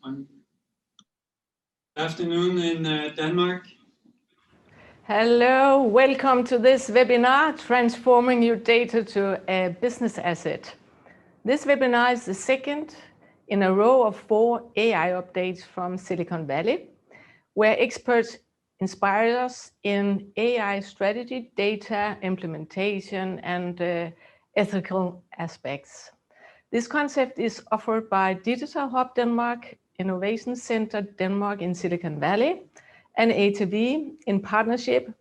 Good afternoon in Denmark. Hello, welcome to this webinar, Transforming Your Data to a Business Asset. This webinar is the second in a row of 4 AI updates from Silicon Valley, where experts inspire us in AI strategy, data implementation, and ethical aspects. This concept is offered by Digital Hub Denmark, Innovation Center Denmark in Silicon Valley, and ATV in partnership.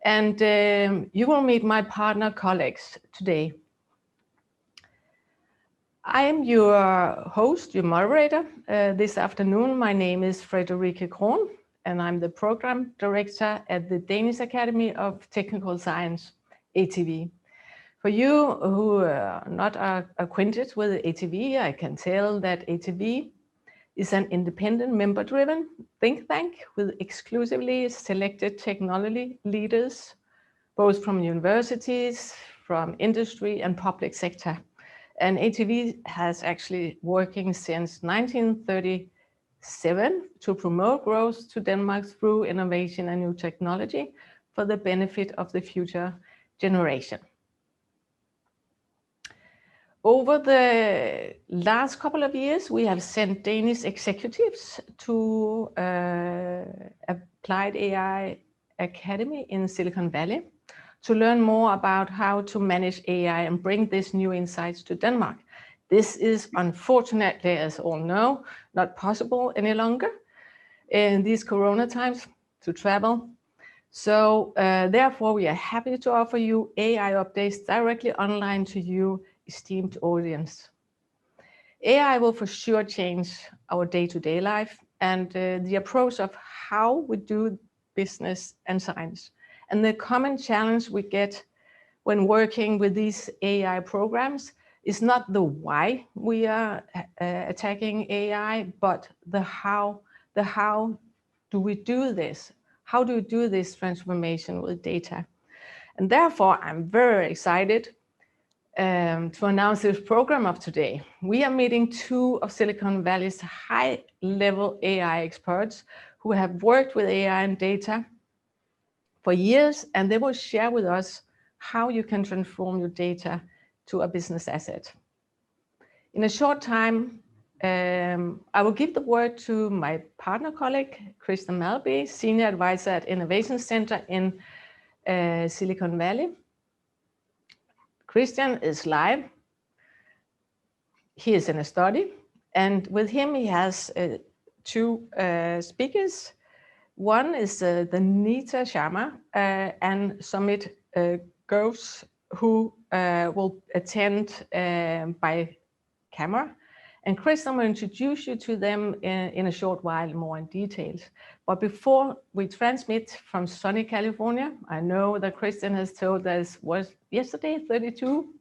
And you will meet my partner colleagues today. I am your host, your moderator. This afternoon, my name is Frederikke Krohn, and I'm the program director at the Danish Academy of Technical Science, ATV. For you who are not acquainted with ATV, I can tell that ATV is an independent member-driven think tank with exclusively selected technology leaders, both from universities, from industry and public sector. And ATV has actually working since 1937 to promote growth to Denmark through innovation and new technology for the benefit of the future generation. Over the last couple of years, we have sent Danish executives to Applied AI Academy in Silicon Valley to learn more about how to manage AI and bring these new insights to Denmark. This is unfortunately, as all know, not possible any longer in these Corona times to travel. So therefore, we are happy to offer you AI updates directly online to you, esteemed audience. AI will for sure change our day-to-day life and the approach of how we do business and science. And the common challenge we get when working with these AI programs is not the why we are attacking AI, but the how do we do this? How do we do this transformation with data? And therefore, I'm very excited to announce this program of today. We are meeting 2 of Silicon Valley's high-level AI experts who have worked with AI and data for years, and they will share with us how you can transform your data to a business asset. In a short time, I will give the word to my partner colleague, Christian Malby, Senior Advisor at Innovation Center in Silicon Valley. Christian is live. He is in a study, and with him he has 2 speakers. One is the Nita Sharma and Shomit Ghose, who will attend by camera. And Christian will introduce you to them in a short while more in details. But before we transmit from sunny California, I know that Christian has told us was yesterday 32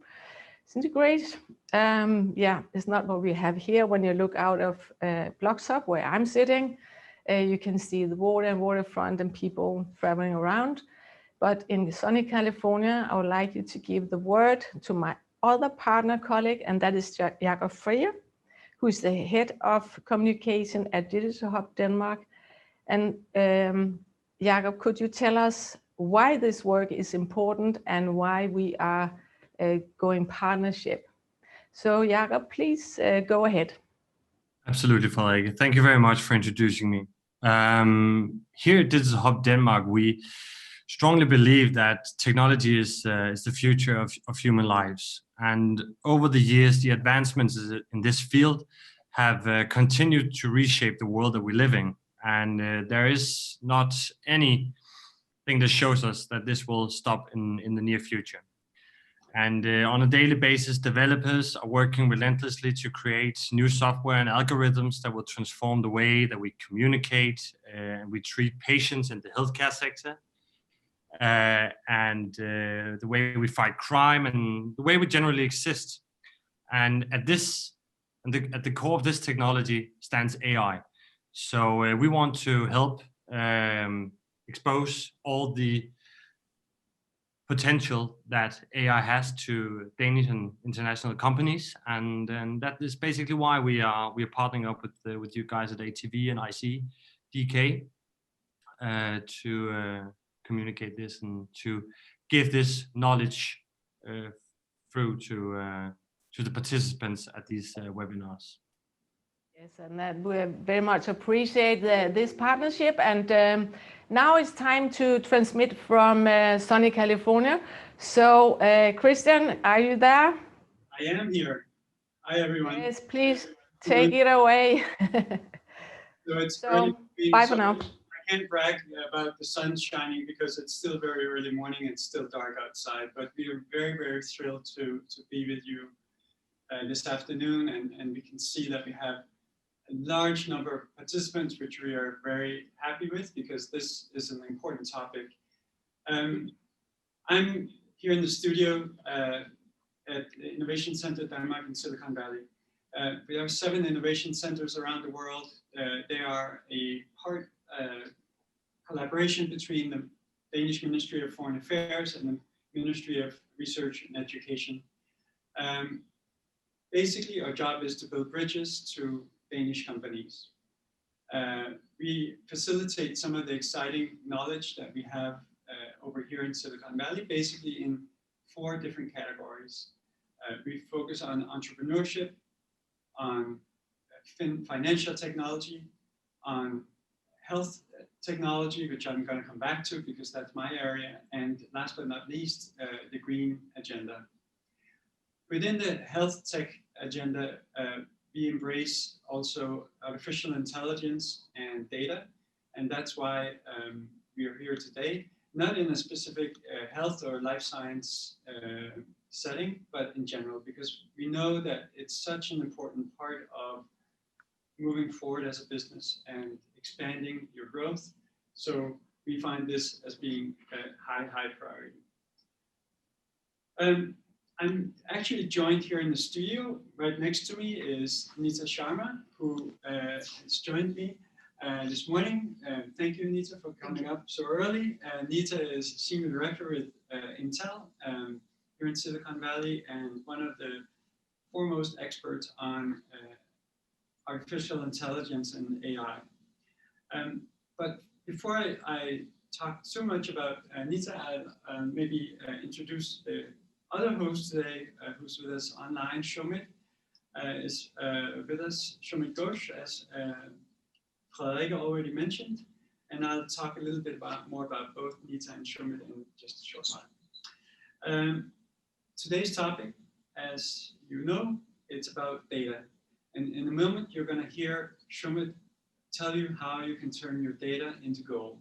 centigrade. Yeah, it's not what we have here. When you look out of Blocks-Up, where I'm sitting, you can see the water and waterfront and people traveling around. But in sunny California, I would like you to give the word to my other partner colleague, and that is Jakob Freyer, who is the head of communication at Digital Hub Denmark. And Jakob, could you tell us why this work is important and why we are going partnership? So Jakob, please go ahead. Absolutely, Frederikke. Thank you very much for introducing me. Here at Digital Hub Denmark, we strongly believe that technology is the future of human lives. And over the years, the advancements in this field have continued to reshape the world that we live in. And there is not anything that shows us that this will stop in the near future. And on a daily basis, developers are working relentlessly to create new software and algorithms that will transform the way that we communicate and we treat patients in the healthcare sector, and the way we fight crime and the way we generally exist. And at the core of this technology stands AI. So we want to help expose all the potential that AI has to Danish and international companies, and that is basically why we are partnering up with you guys at ATV and ICDK to communicate this and to give this knowledge through to the participants at these webinars. Yes, and we very much appreciate this partnership. And now it's time to transmit from sunny California. So, Christian, are you there? I am here. Hi, everyone. Yes, please take it away. So it's so bye for now. I can't brag about the sun shining because it's still very early morning. It's still dark outside, but we are very, very thrilled to be with you this afternoon. And we can see that we have a large number of participants, which we are very happy with because this is an important topic. I'm here in the studio at the Innovation Center Denmark in Silicon Valley. We have 7 innovation centers around the world. They are a collaboration between the Danish Ministry of Foreign Affairs and the Ministry of Research and Education. Basically, our job is to build bridges to Danish companies. We facilitate some of the exciting knowledge that we have over here in Silicon Valley, basically in 4 different categories. We focus on entrepreneurship, on financial technology, on health technology, which I'm going to come back to because that's my area, and last but not least, the green agenda. Within the health tech agenda, we embrace also artificial intelligence and data, and that's why we are here today, not in a specific health or life science setting, but in general, because we know that it's such an important part of moving forward as a business and expanding your growth. So we find this as being a high priority. I'm actually joined here in the studio. Right next to me is Nita Sharma, who has joined me this morning. Thank you, Nita, for coming up so early. Nita is Senior Director with Intel here in Silicon Valley and one of the foremost experts on artificial intelligence and AI. But before I talk too much about Nita, I'll maybe introduce the other host today who's with us online. Shomit is with us, Shomit Ghose, as Frederikke already mentioned. And I'll talk a little bit more about both Nita and Shomit in just a short while. Today's topic, as you know, it's about data. And in a moment, you're going to hear Shomit tell you how you can turn your data into gold.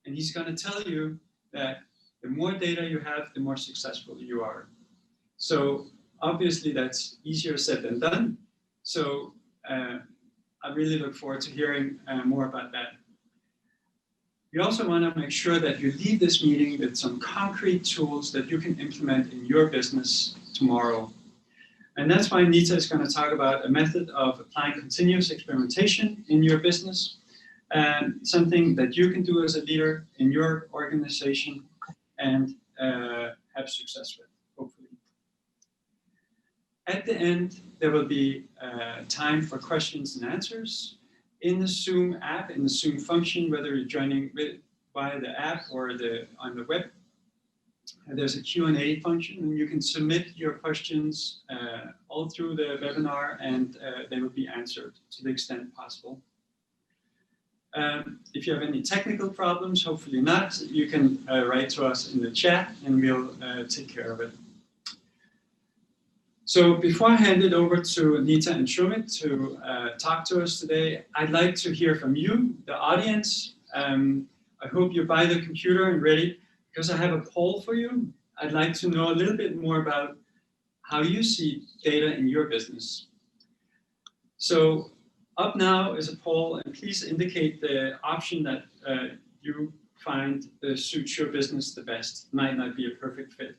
And he's going to tell you that the more data you have, the more successful you are. So obviously, that's easier said than done. So I really look forward to hearing more about that. We also want to make sure that you leave this meeting with some concrete tools that you can implement in your business tomorrow. And that's why Nita is going to talk about a method of applying continuous experimentation in your business, and something that you can do as a leader in your organization and have success with, hopefully. At the end, there will be time for questions and answers. In the Zoom app, in the Zoom function, whether you're joining via the app or on the web, there's a Q&A function, and you can submit your questions all through the webinar, and they will be answered to the extent possible. If you have any technical problems, hopefully not, you can write to us in the chat, and we'll take care of it. So before I hand it over to Nita and Shomit to talk to us today, I'd like to hear from you, the audience. I hope you're by the computer and ready, because I have a poll for you. I'd like to know a little bit more about how you see data in your business. So up now is a poll, and please indicate the option that you find suits your business the best. Might not be a perfect fit.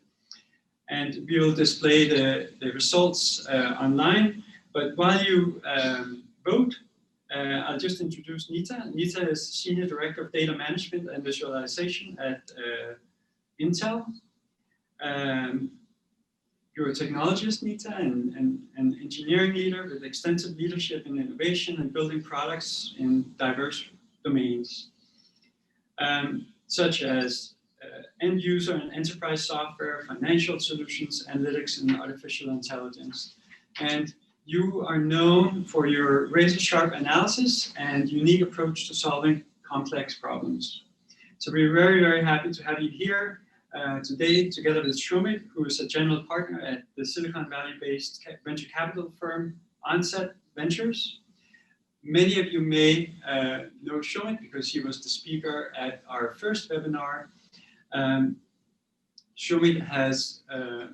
And we will display the results online. But while you vote, I'll just introduce Nita. Nita is Senior Director of Data Management and Visualization at Intel. You're a technologist, Nita, and an engineering leader with extensive leadership in innovation and building products in diverse domains, such as end user and enterprise software, financial solutions, analytics, and artificial intelligence. And you are known for your razor-sharp analysis and unique approach to solving complex problems. So we're very, very happy to have you here today, together with Shomit, who is a general partner at the Silicon Valley-based venture capital firm Onset Ventures. Many of you may know Shomit because he was the speaker at our first webinar. Shomit has a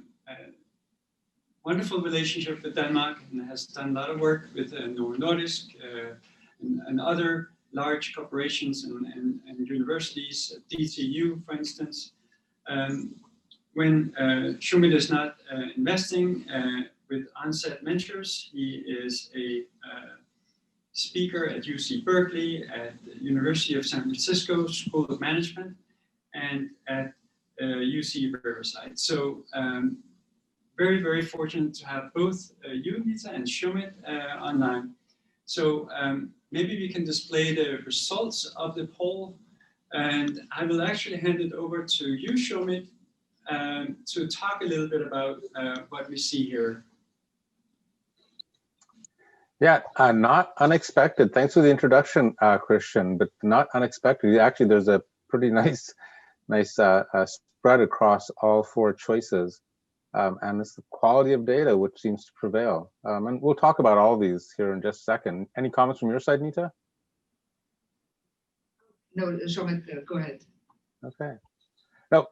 wonderful relationship with Denmark and has done a lot of work with Novo Nordisk and other large corporations and universities, DTU, for instance. When Shomit is not investing with Onset Ventures, he is a speaker at UC Berkeley, at the University of San Francisco School of Management, and at UC Riverside. So very, very fortunate to have both you, Nita, and Shomit online. So maybe we can display the results of the poll, and I will actually hand it over to you, Shomit, to talk a little bit about what we see here. Yeah, not unexpected. Thanks for the introduction, Christian, but not unexpected. Actually, there's a pretty nice spread across all four choices. And it's the quality of data which seems to prevail. And we'll talk about all these here in just a second. Any comments from your side, Nita? No, Shomit, go ahead. Okay. No,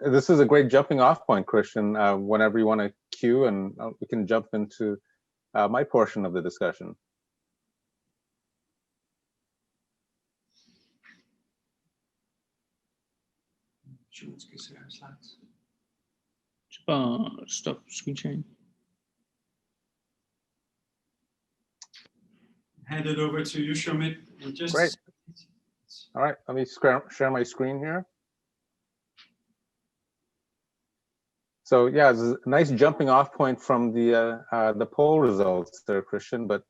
this is a great jumping off point, Christian. Whenever you want to cue, and we can jump into my portion of the discussion. Stop screen sharing. Hand it over to you, Shomit. Great. All right, let me share my screen here. So yeah, it's a nice jumping off point from the poll results there, Christian. But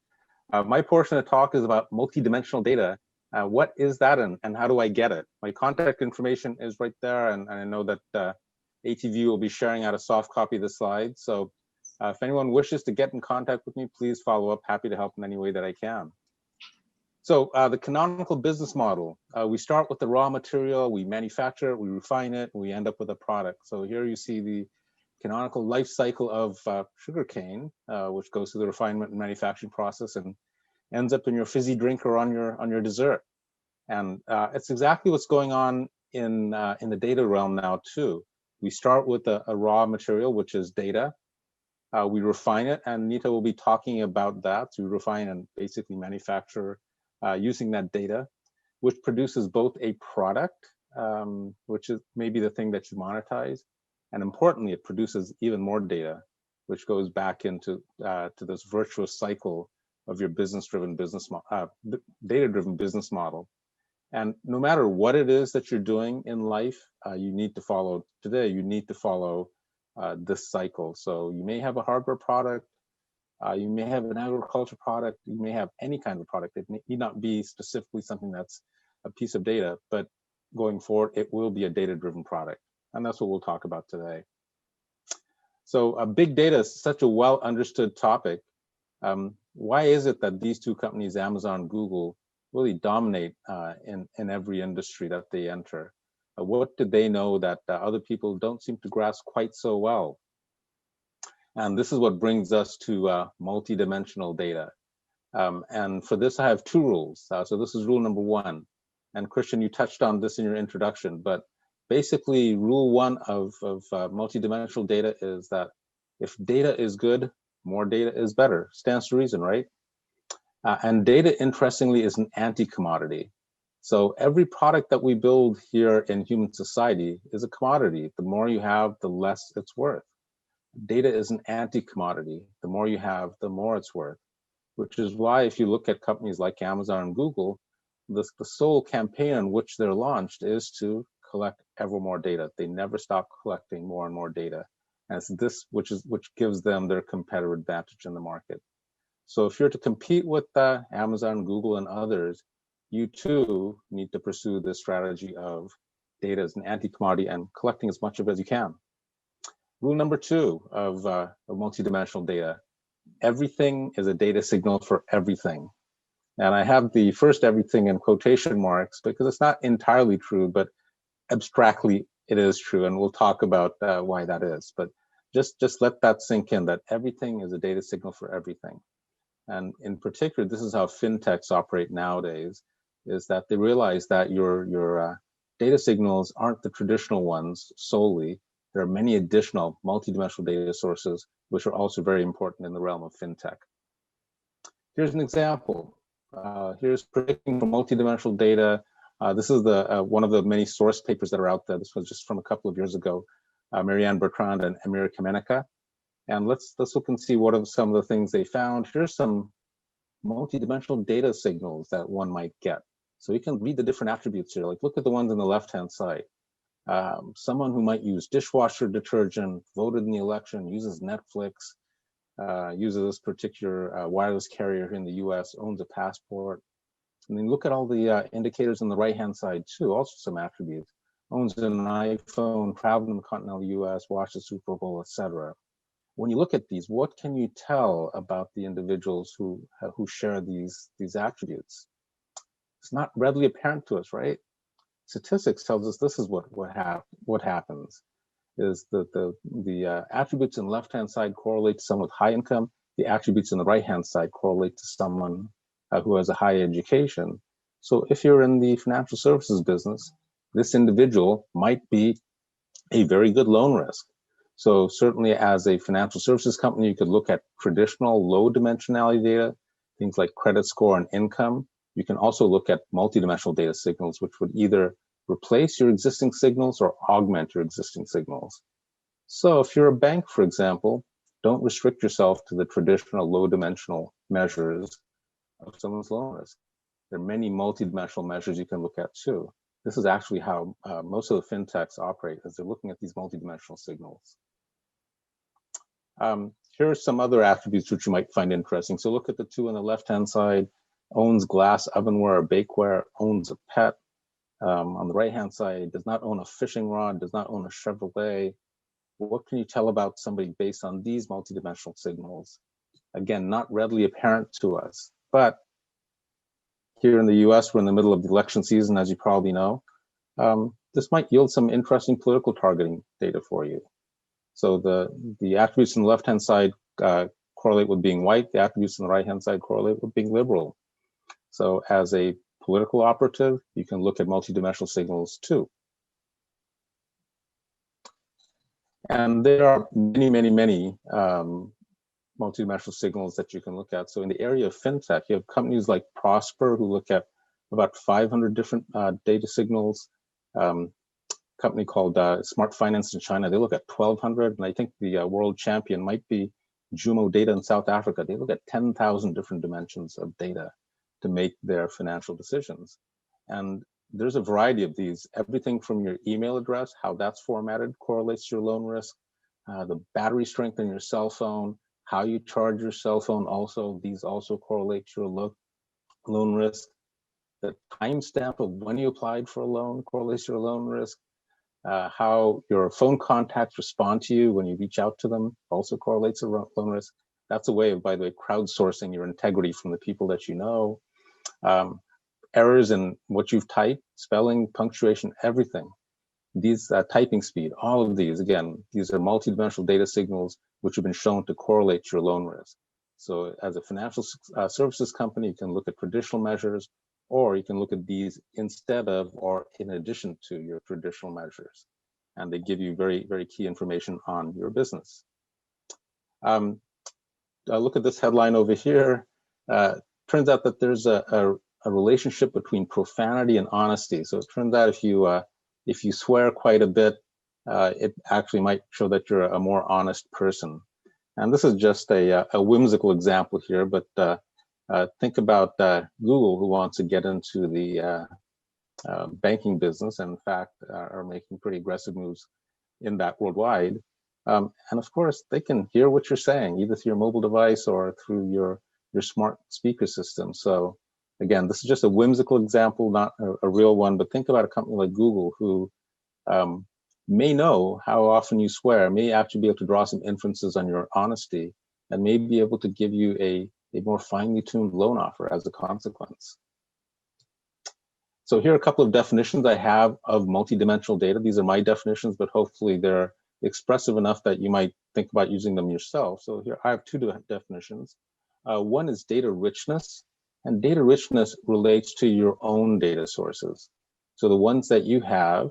my portion of the talk is about multidimensional data. What is that, and how do I get it? My contact information is right there, and I know that ATV will be sharing out a soft copy of the slides. So if anyone wishes to get in contact with me, please follow up. Happy to help in any way that I can. So the canonical business model, we start with the raw material, we manufacture it, we refine it, we end up with a product. So here you see the canonical life cycle of sugarcane, which goes through the refinement and manufacturing process and ends up in your fizzy drink or on your dessert. And it's exactly what's going on in the data realm now too. We start with a raw material, which is data. We refine it, and Nita will be talking about that. So we refine and basically manufacture using that data, which produces both a product, which is maybe the thing that you monetize, and importantly, it produces even more data, which goes back into to this virtuous cycle of your data-driven business model. And no matter what it is that you're doing in life, you need to follow this cycle. So you may have a hardware product, you may have an agriculture product, you may have any kind of product. It need not be specifically something that's a piece of data, but going forward, it will be a data-driven product. And that's what we'll talk about today. So big data is such a well understood topic. Why is it that these two companies, Amazon and Google, really dominate in every industry that they enter? What do they know that other people don't seem to grasp quite so well? And this is what brings us to multidimensional data. And for this, I have two rules. So this is rule number one. And Christian, you touched on this in your introduction, but basically rule one of multidimensional data is that if data is good, more data is better. Stands to reason, right? And data, interestingly, is an anti-commodity. So every product that we build here in human society is a commodity. The more you have, the less it's worth. Data is an anti-commodity. The more you have, the more it's worth, which is why if you look at companies like Amazon and Google, the sole campaign on which they're launched is to collect ever more data. They never stop collecting more and more data. And it's this which gives them their competitive advantage in the market. So if you're to compete with Amazon, Google, and others, you too need to pursue this strategy of data as an anti-commodity and collecting as much of it as you can. Rule number 2 of multidimensional data: everything is a data signal for everything. And I have the first everything in quotation marks because it's not entirely true, but abstractly it is true. And we'll talk about why that is. But just let that sink in, that everything is a data signal for everything. And in particular, this is how fintechs operate nowadays, is that they realize that your data signals aren't the traditional ones solely. There are many additional multidimensional data sources, which are also very important in the realm of fintech. Here's an example. Here's predicting from multidimensional data. This is one of the many source papers that are out there. This was just from a couple of years ago, Marianne Bertrand and Amir Kamenika. And let's look and see what are some of the things they found. Here's some multidimensional data signals that one might get. So you can read the different attributes here. Like, look at the ones on the left-hand side. Someone who might use dishwasher detergent, voted in the election, uses Netflix, uses this particular wireless carrier here in the US, owns a passport. And then look at all the indicators on the right-hand side too, also some attributes. Owns an iPhone, traveled in the continental US, watched the Super Bowl, etc. When you look at these, what can you tell about the individuals who share these attributes? It's not readily apparent to us, right? Statistics tells us this is what happens. Is the attributes on the left-hand side correlate to someone with high income. The attributes on the right-hand side correlate to someone who has a high education. So if you're in the financial services business, this individual might be a very good loan risk. So certainly as a financial services company, you could look at traditional low dimensionality data, things like credit score and income. You can also look at multidimensional data signals, which would either replace your existing signals or augment your existing signals. So if you're a bank, for example, don't restrict yourself to the traditional low dimensional measures of someone's loan risk. There are many multidimensional measures you can look at too. This is actually how most of the fintechs operate, as they're looking at these multidimensional signals. Here are some other attributes which you might find interesting. So look at the two on the left-hand side: owns glass ovenware or bakeware, owns a pet. On the right-hand side, does not own a fishing rod, does not own a Chevrolet. What can you tell about somebody based on these multidimensional signals? Again, not readily apparent to us, but here in the US, we're in the middle of the election season, as you probably know. This might yield some interesting political targeting data for you. So the attributes on the left-hand side correlate with being white. The attributes on the right-hand side correlate with being liberal. So as a political operative, you can look at multidimensional signals too. And there are many multidimensional signals that you can look at. So in the area of fintech, you have companies like Prosper who look at about 500 different data signals. Company called Smart Finance in China, they look at 1,200. And I think the world champion might be Jumo Data in South Africa. They look at 10,000 different dimensions of data to make their financial decisions. And there's a variety of these. Everything from your email address, how that's formatted, correlates to your loan risk. The battery strength on your cell phone, how you charge your cell phone, also, these also correlate to your loan risk. The timestamp of when you applied for a loan correlates to your loan risk. How your phone contacts respond to you when you reach out to them also correlates to loan risk. That's a way of, by the way, crowdsourcing your integrity from the people that you know. Errors in what you've typed, spelling, punctuation, everything. These typing speed, all of these, again, these are multidimensional data signals which have been shown to correlate to your loan risk. So as a financial services company, you can look at traditional measures, or you can look at these instead of or in addition to your traditional measures. And they give you very, very key information on your business. Look at this headline over here. Turns out that there's a relationship between profanity and honesty. So it turns out if you swear quite a bit, it actually might show that you're a more honest person. And this is just a whimsical example here, but think about Google, who wants to get into the banking business, and in fact are making pretty aggressive moves in that worldwide. And of course, they can hear what you're saying, either through your mobile device or through your smart speaker system. So again, this is just a whimsical example, not a real one, but think about a company like Google, who may know how often you swear, may actually be able to draw some inferences on your honesty, and may be able to give you a more finely tuned loan offer as a consequence. So here are a couple of definitions I have of multidimensional data. These are my definitions, but hopefully they're expressive enough that you might think about using them yourself. So here I have two definitions. One is data richness, and data richness relates to your own data sources. So the ones that you have,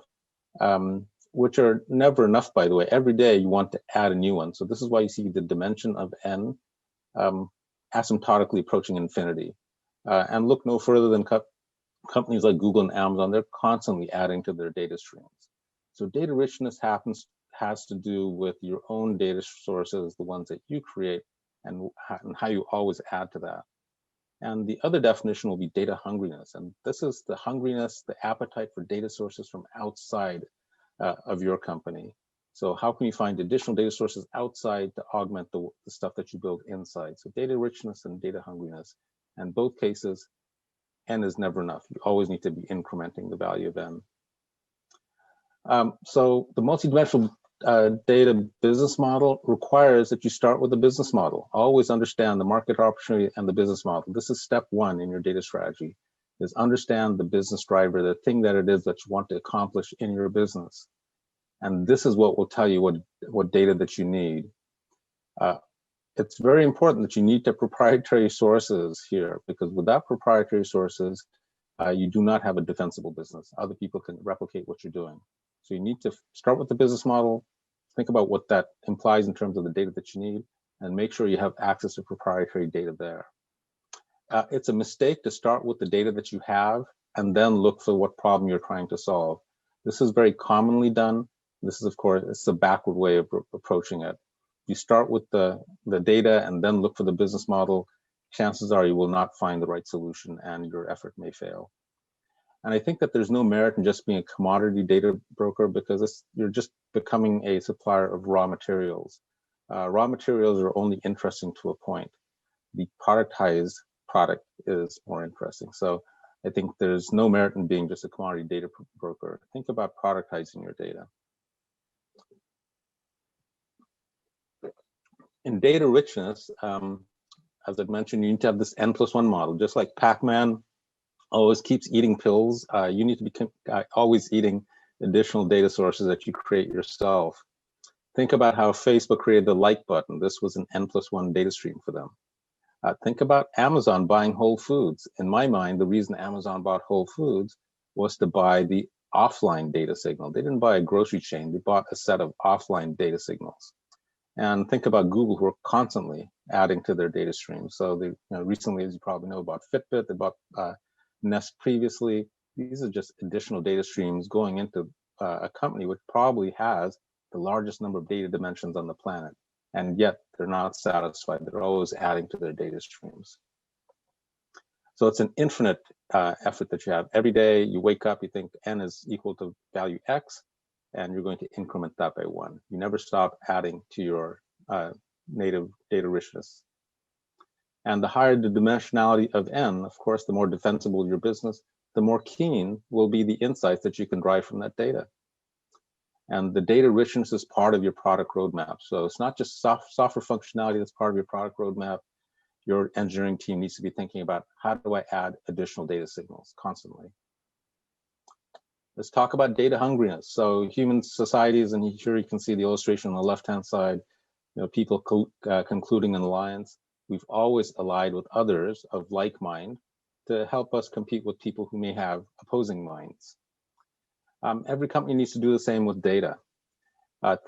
which are never enough, by the way. Every day you want to add a new one. So this is why you see the dimension of n asymptotically approaching infinity. And look no further than companies like Google and Amazon. They're constantly adding to their data streams. So data richness has to do with your own data sources, the ones that you create, and how you always add to that. And the other definition will be data hungriness. And this is the hungriness, the appetite for data sources from outside of your company. So how can you find additional data sources outside to augment the stuff that you build inside? So data richness and data hungriness. And both cases, n is never enough. You always need to be incrementing the value of n. So the multidimensional data business model requires that you start with the business model. Always understand the market opportunity and the business model. This is step one in your data strategy, is understand the business driver, the thing that it is that you want to accomplish in your business. And this is what will tell you what data that you need. It's very important that you need the proprietary sources here, because without proprietary sources, you do not have a defensible business. Other people can replicate what you're doing. So you need to start with the business model, think about what that implies in terms of the data that you need, and make sure you have access to proprietary data there. It's a mistake to start with the data that you have and then look for what problem you're trying to solve. This is very commonly done. This is, of course, it's a backward way of approaching it. You start with the data and then look for the business model. Chances are you will not find the right solution and your effort may fail. And I think that there's no merit in just being a commodity data broker, because you're just becoming a supplier of raw materials. Raw materials are only interesting to a point. The productized product is more interesting. So I think there's no merit in being just a commodity data broker. Think about productizing your data. In data richness, as I mentioned, you need to have this n+1 model, just like Pac-Man always keeps eating pills. You need to be always eating additional data sources that you create yourself. Think about how Facebook created the like button. This was an n+1 data stream for them. Think about Amazon buying Whole Foods. In my mind, the reason Amazon bought Whole Foods was to buy the offline data signal. They didn't buy a grocery chain. They bought a set of offline data signals. And think about Google, who are constantly adding to their data stream. So they, recently, as you probably know, about Fitbit, they bought Nest previously. These are just additional data streams going into a company which probably has the largest number of data dimensions on the planet. And yet they're not satisfied. They're always adding to their data streams. So it's an infinite effort that you have. Every day you wake up, you think n is equal to value x, and you're going to increment that by 1. You never stop adding to your native data richness. And the higher the dimensionality of n, of course, the more defensible your business, the more keen will be the insights that you can drive from that data. And the data richness is part of your product roadmap. So it's not just software functionality that's part of your product roadmap. Your engineering team needs to be thinking about, how do I add additional data signals constantly? Let's talk about data hungriness. So human societies, and here you can see the illustration on the left-hand side, people concluding an alliance. We've always allied with others of like mind to help us compete with people who may have opposing minds. Every company needs to do the same with data.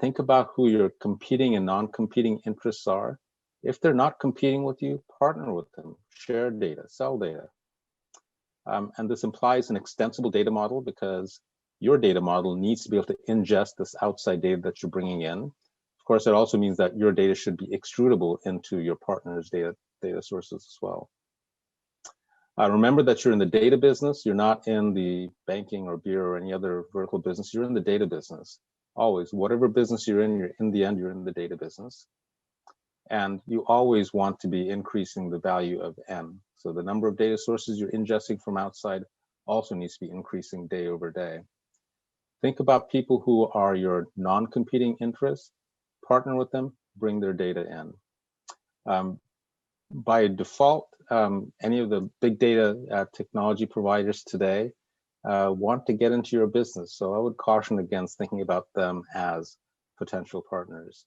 Think about who your competing and non-competing interests are. If they're not competing with you, partner with them, share data, sell data. And this implies an extensible data model, because your data model needs to be able to ingest this outside data that you're bringing in. Of course, it also means that your data should be extrudable into your partner's data sources as well. Remember that you're in the data business. You're not in the banking or beer or any other vertical business. You're in the data business. Always, whatever business you're in the end, you're in the data business. And you always want to be increasing the value of N. So the number of data sources you're ingesting from outside also needs to be increasing day over day. Think about people who are your non-competing interests. Partner with them, bring their data in. By default, any of the big data technology providers today want to get into your business. So I would caution against thinking about them as potential partners.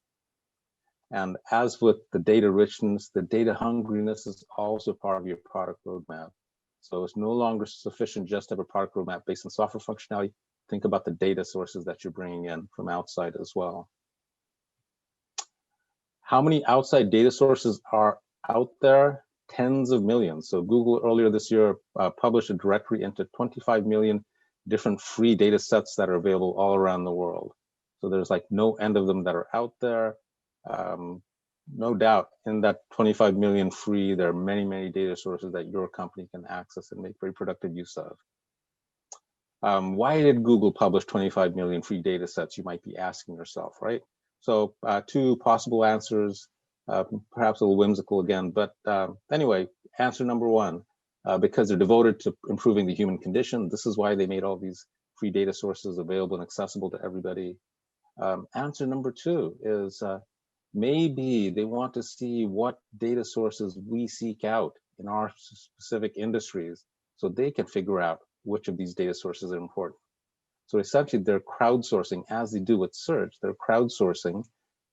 And as with the data richness, the data hungriness is also part of your product roadmap. So it's no longer sufficient just to have a product roadmap based on software functionality. Think about the data sources that you're bringing in from outside as well. How many outside data sources are out there? Tens of millions. So Google earlier this year published a directory into 25 million different free data sets that are available all around the world. So there's like no end of them that are out there. No doubt in that 25 million free, there are many, many data sources that your company can access and make very productive use of. Why did Google publish 25 million free data sets? You might be asking yourself, right? So two possible answers, perhaps a little whimsical again, but anyway, answer number one, because they're devoted to improving the human condition. This is why they made all these free data sources available and accessible to everybody. Answer number two is maybe they want to see what data sources we seek out in our specific industries so they can figure out which of these data sources are important. So essentially they're crowdsourcing, as they do with search, they're crowdsourcing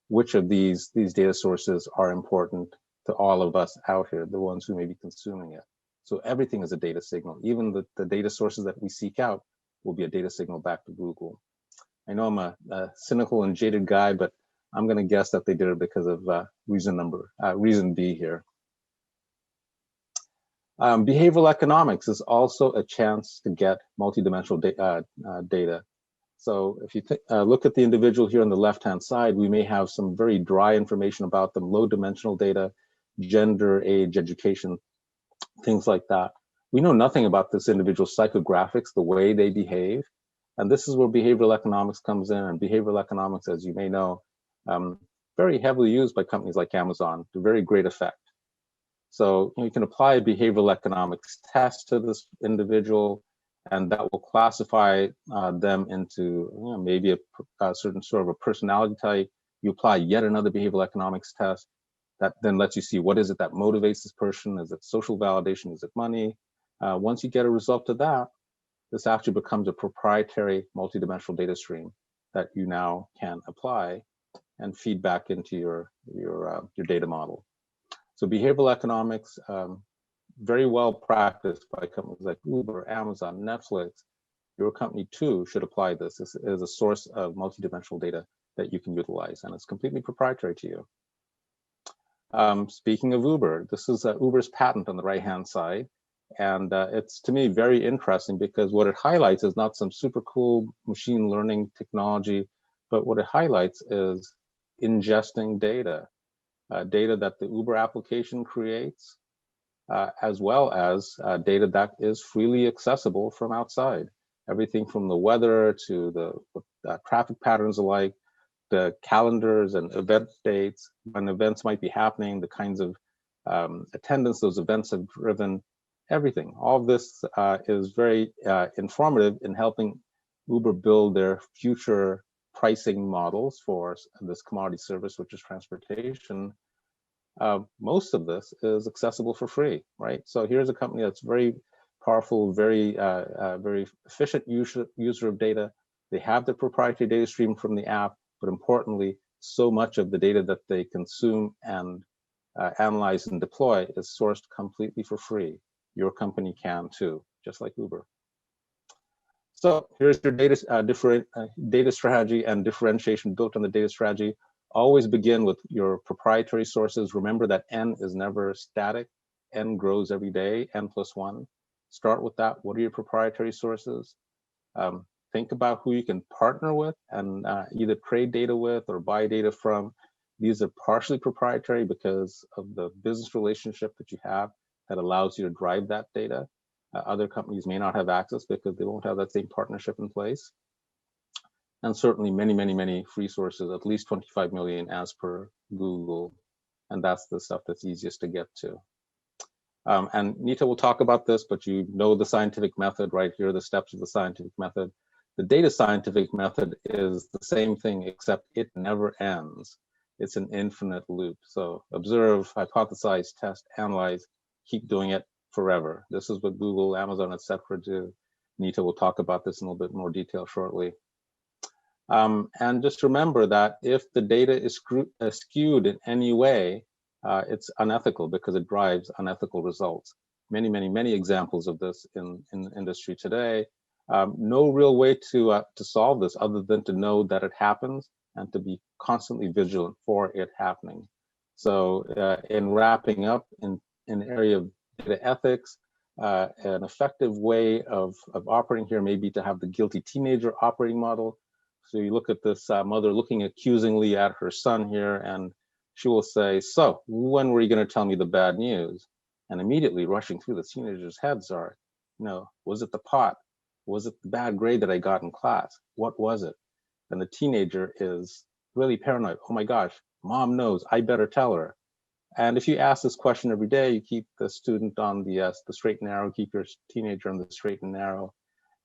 which of these data sources are important to all of us out here, the ones who may be consuming it. So everything is a data signal. Even the data sources that we seek out will be a data signal back to Google. I know I'm a cynical and jaded guy, but I'm going to guess that they did it because of reason B here. Behavioral economics is also a chance to get multidimensional data. So if you look at the individual here on the left-hand side, we may have some very dry information about them, low-dimensional data, gender, age, education, things like that. We know nothing about this individual's psychographics, the way they behave. And this is where behavioral economics comes in. And behavioral economics, as you may know, very heavily used by companies like Amazon to very great effect. So you can apply a behavioral economics test to this individual, and that will classify them into maybe a certain sort of a personality type. You apply yet another behavioral economics test that then lets you see what is it that motivates this person. Is it social validation? Is it money? Once you get a result of that, this actually becomes a proprietary multidimensional data stream that you now can apply and feed back into your data model. So behavioral economics, very well practiced by companies like Uber, Amazon, Netflix. Your company too should apply this. This is a source of multidimensional data that you can utilize, and it's completely proprietary to you. Speaking of Uber, this is Uber's patent on the right-hand side. And it's, to me, very interesting because what it highlights is not some super cool machine learning technology, but what it highlights is ingesting data, data that the Uber application creates, as well as data that is freely accessible from outside. Everything from the weather to the traffic patterns alike, the calendars and event dates, when events might be happening, the kinds of attendance those events have driven, everything. All of this is very informative in helping Uber build their future pricing models for this commodity service, which is transportation. Most of this is accessible for free, right? So here's a company that's very powerful, very efficient user of data. They have the proprietary data stream from the app, but importantly, so much of the data that they consume and analyze and deploy is sourced completely for free. Your company can too, just like Uber. So here's your data strategy and differentiation built on the data strategy. Always begin with your proprietary sources. Remember that N is never static. N grows every day, N+1. Start with that. What are your proprietary sources? Think about who you can partner with and either trade data with or buy data from. These are partially proprietary because of the business relationship that you have. that allows you to drive that data. Other companies may not have access because they won't have that same partnership in place. And certainly many free sources, at least 25 million as per Google. And that's the stuff that's easiest to get to. And Nita will talk about this, but you know the scientific method, right? Here are the steps of the scientific method. The data scientific method is the same thing, except it never ends. It's an infinite loop. So observe, hypothesize, test, analyze, keep doing it forever. This is what Google, Amazon, etc. do. Nita will talk about this in a little bit more detail shortly. And just remember that if the data is skewed in any way, it's unethical because it drives unethical results. Many examples of this in the industry today. No real way to solve this other than to know that it happens and to be constantly vigilant for it happening. So in wrapping up in the area of data ethics, an effective way of operating here may be to have the guilty teenager operating model. So you look at this mother looking accusingly at her son here, and she will say, so when were you going to tell me the bad news? And immediately rushing through the teenagers' heads are, was it the pot? Was it the bad grade that I got in class? What was it? And the teenager is really paranoid. Oh my gosh, mom knows, I better tell her. And if you ask this question every day, you keep the student on the straight and narrow, keep your teenager on the straight and narrow,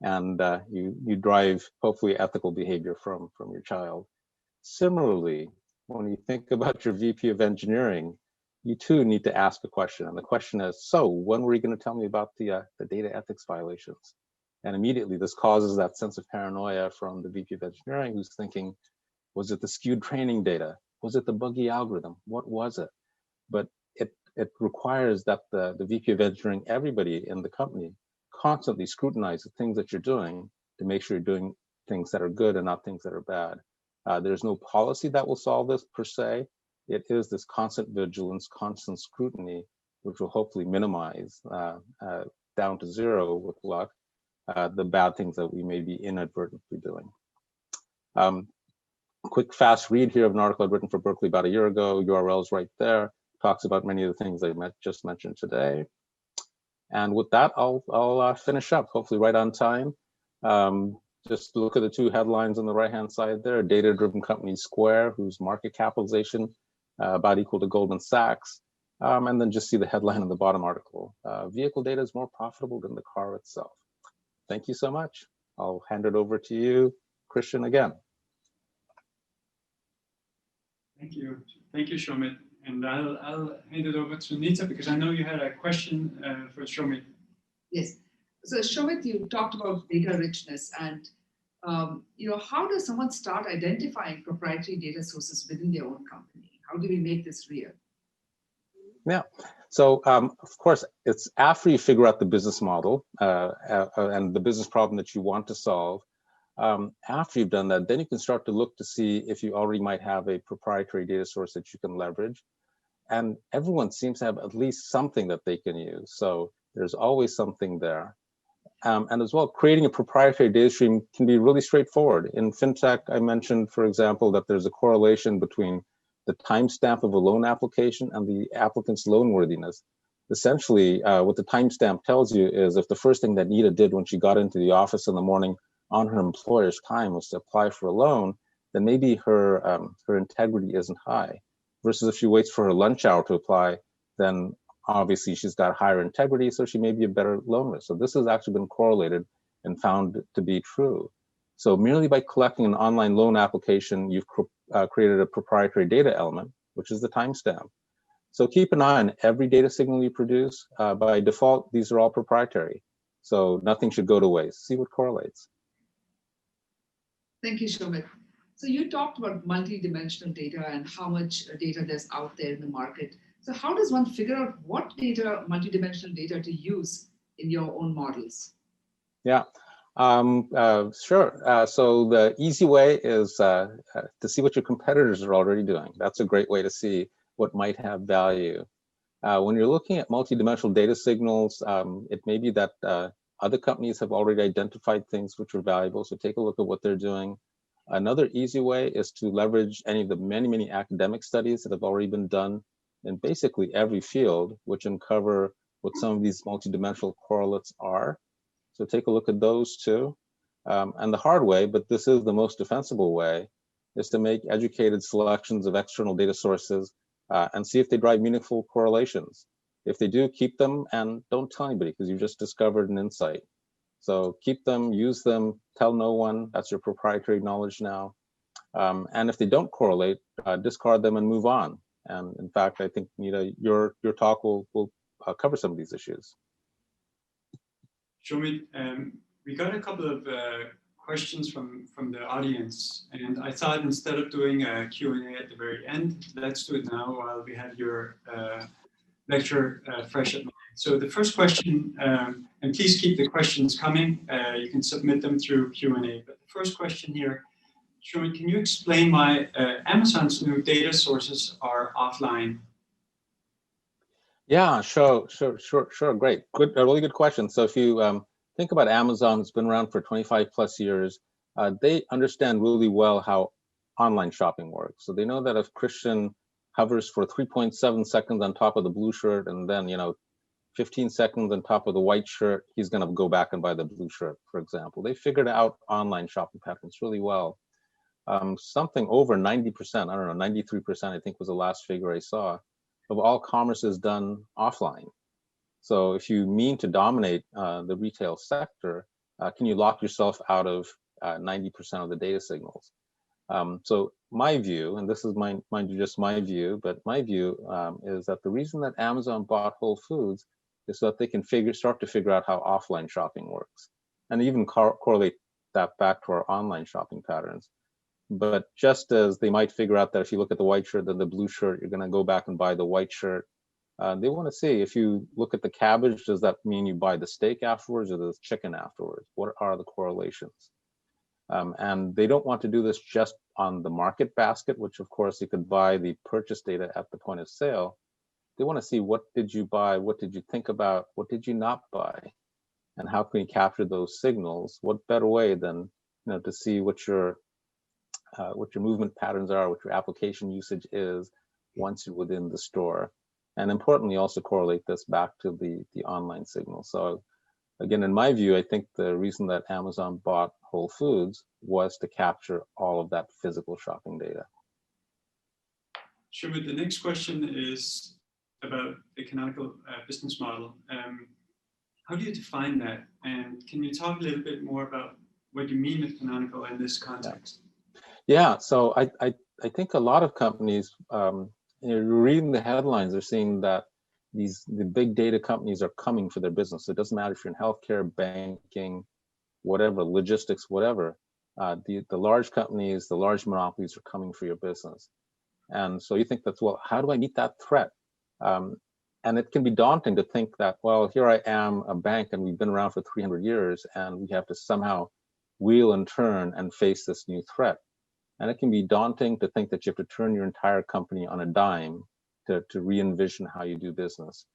and you drive hopefully ethical behavior from your child. Similarly, when you think about your VP of engineering, you too need to ask a question. And the question is, so when were you going to tell me about the data ethics violations? And immediately this causes that sense of paranoia from the VP of engineering who's thinking, was it the skewed training data? Was it the buggy algorithm? What was it? But it requires that the VP of engineering, everybody in the company, constantly scrutinize the things that you're doing to make sure you're doing things that are good and not things that are bad. There's no policy that will solve this per se. It is this constant vigilance, constant scrutiny, which will hopefully minimize down to zero with luck, the bad things that we may be inadvertently doing. Quick fast read here of an article I'd written for Berkeley about a year ago, URLs right there, talks about many of the things I just mentioned today. And with that, I'll finish up, hopefully right on time. Just look at the two headlines on the right-hand side there, data-driven company Square, whose market capitalization about equal to Goldman Sachs. And then just see the headline in the bottom article. Vehicle data is more profitable than the car itself. Thank you so much. I'll hand it over to you, Christian, again. Thank you, Shomit. And I'll hand it over to Nita because I know you had a question for Shomit. Yes. So Shomit, you talked about data richness, and how does someone start identifying proprietary data sources within their own company? How do we make this real? Yeah. So of course, it's after you figure out the business model and the business problem that you want to solve. After you've done that, then you can start to look to see if you already might have a proprietary data source that you can leverage. And everyone seems to have at least something that they can use. So there's always something there. And as well, creating a proprietary data stream can be really straightforward. In fintech, I mentioned, for example, that there's a correlation between the timestamp of a loan application and the applicant's loan worthiness. Essentially, what the timestamp tells you is if the first thing that Nita did when she got into the office in the morning on her employer's time was to apply for a loan, then maybe her integrity isn't high. Versus if she waits for her lunch hour to apply, then obviously she's got higher integrity, so she may be a better loaner. So this has actually been correlated and found to be true. So merely by collecting an online loan application, you've created a proprietary data element, which is the timestamp. So keep an eye on every data signal you produce. By default, these are all proprietary. So nothing should go to waste. See what correlates. Thank you, Shomit. So you talked about multi-dimensional data and how much data there's out there in the market. So how does one figure out what data, multi-dimensional data, to use in your own models? Yeah, sure. So the easy way is to see what your competitors are already doing. That's a great way to see what might have value. When you're looking at multi-dimensional data signals, it may be that other companies have already identified things which are valuable, so take a look at what they're doing. Another easy way is to leverage any of the many academic studies that have already been done in basically every field, which uncover what some of these multidimensional correlates are. So take a look at those too. And the hard way, but this is the most defensible way, is to make educated selections of external data sources and see if they drive meaningful correlations. If they do, keep them and don't tell anybody because you've just discovered an insight. So keep them, use them, tell no one. That's your proprietary knowledge now. And if they don't correlate, discard them and move on. And in fact, I think, Nita, your talk will cover some of these issues. Shomit, we got a couple of questions from the audience, and I thought instead of doing a Q&A at the very end, let's do it now while we have your lecture fresh at mind. So the first question, and please keep the questions coming, you can submit them through Q&A, but the first question here, Shomit, can you explain why Amazon's new data sources are offline? Yeah, sure, great. Good, a really good question. So if you think about Amazon, it's been around for 25 plus years, they understand really well how online shopping works. So they know that if Christian hovers for 3.7 seconds on top of the blue shirt and then, 15 seconds on top of the white shirt, he's gonna go back and buy the blue shirt, for example. They figured out online shopping patterns really well. Something over 90%, I don't know, 93% I think was the last figure I saw, of all commerce is done offline. So if you mean to dominate the retail sector, can you lock yourself out of 90% of the data signals? So my view, and this is mind you just my view, but my view is that the reason that Amazon bought Whole Foods is so that they can start to figure out how offline shopping works, and even correlate that back to our online shopping patterns. But just as they might figure out that if you look at the white shirt, then the blue shirt, you're going to go back and buy the white shirt. They want to see, if you look at the cabbage, does that mean you buy the steak afterwards or the chicken afterwards? What are the correlations? And they don't want to do this just on the market basket, which of course you could buy the purchase data at the point of sale. They want to see, what did you buy? What did you think about? What did you not buy? And how can you capture those signals? What better way than to see what your movement patterns are, what your application usage is once you're within the store. And importantly, also correlate this back to the online signal. So again, in my view, I think the reason that Amazon bought Whole Foods was to capture all of that physical shopping data. Shomit, the next question is about the canonical business model. How do you define that? And can you talk a little bit more about what you mean with canonical in this context? Yeah, so I think a lot of companies, you're reading the headlines, they're seeing that the big data companies are coming for their business. It doesn't matter if you're in healthcare, banking, whatever, logistics, whatever. The large companies, the large monopolies are coming for your business. And so you think that's, well, how do I meet that threat? And it can be daunting to think that, well, here I am, a bank, and we've been around for 300 years, and we have to somehow wheel and turn and face this new threat. And it can be daunting to think that you have to turn your entire company on a dime to re-envision how you do business.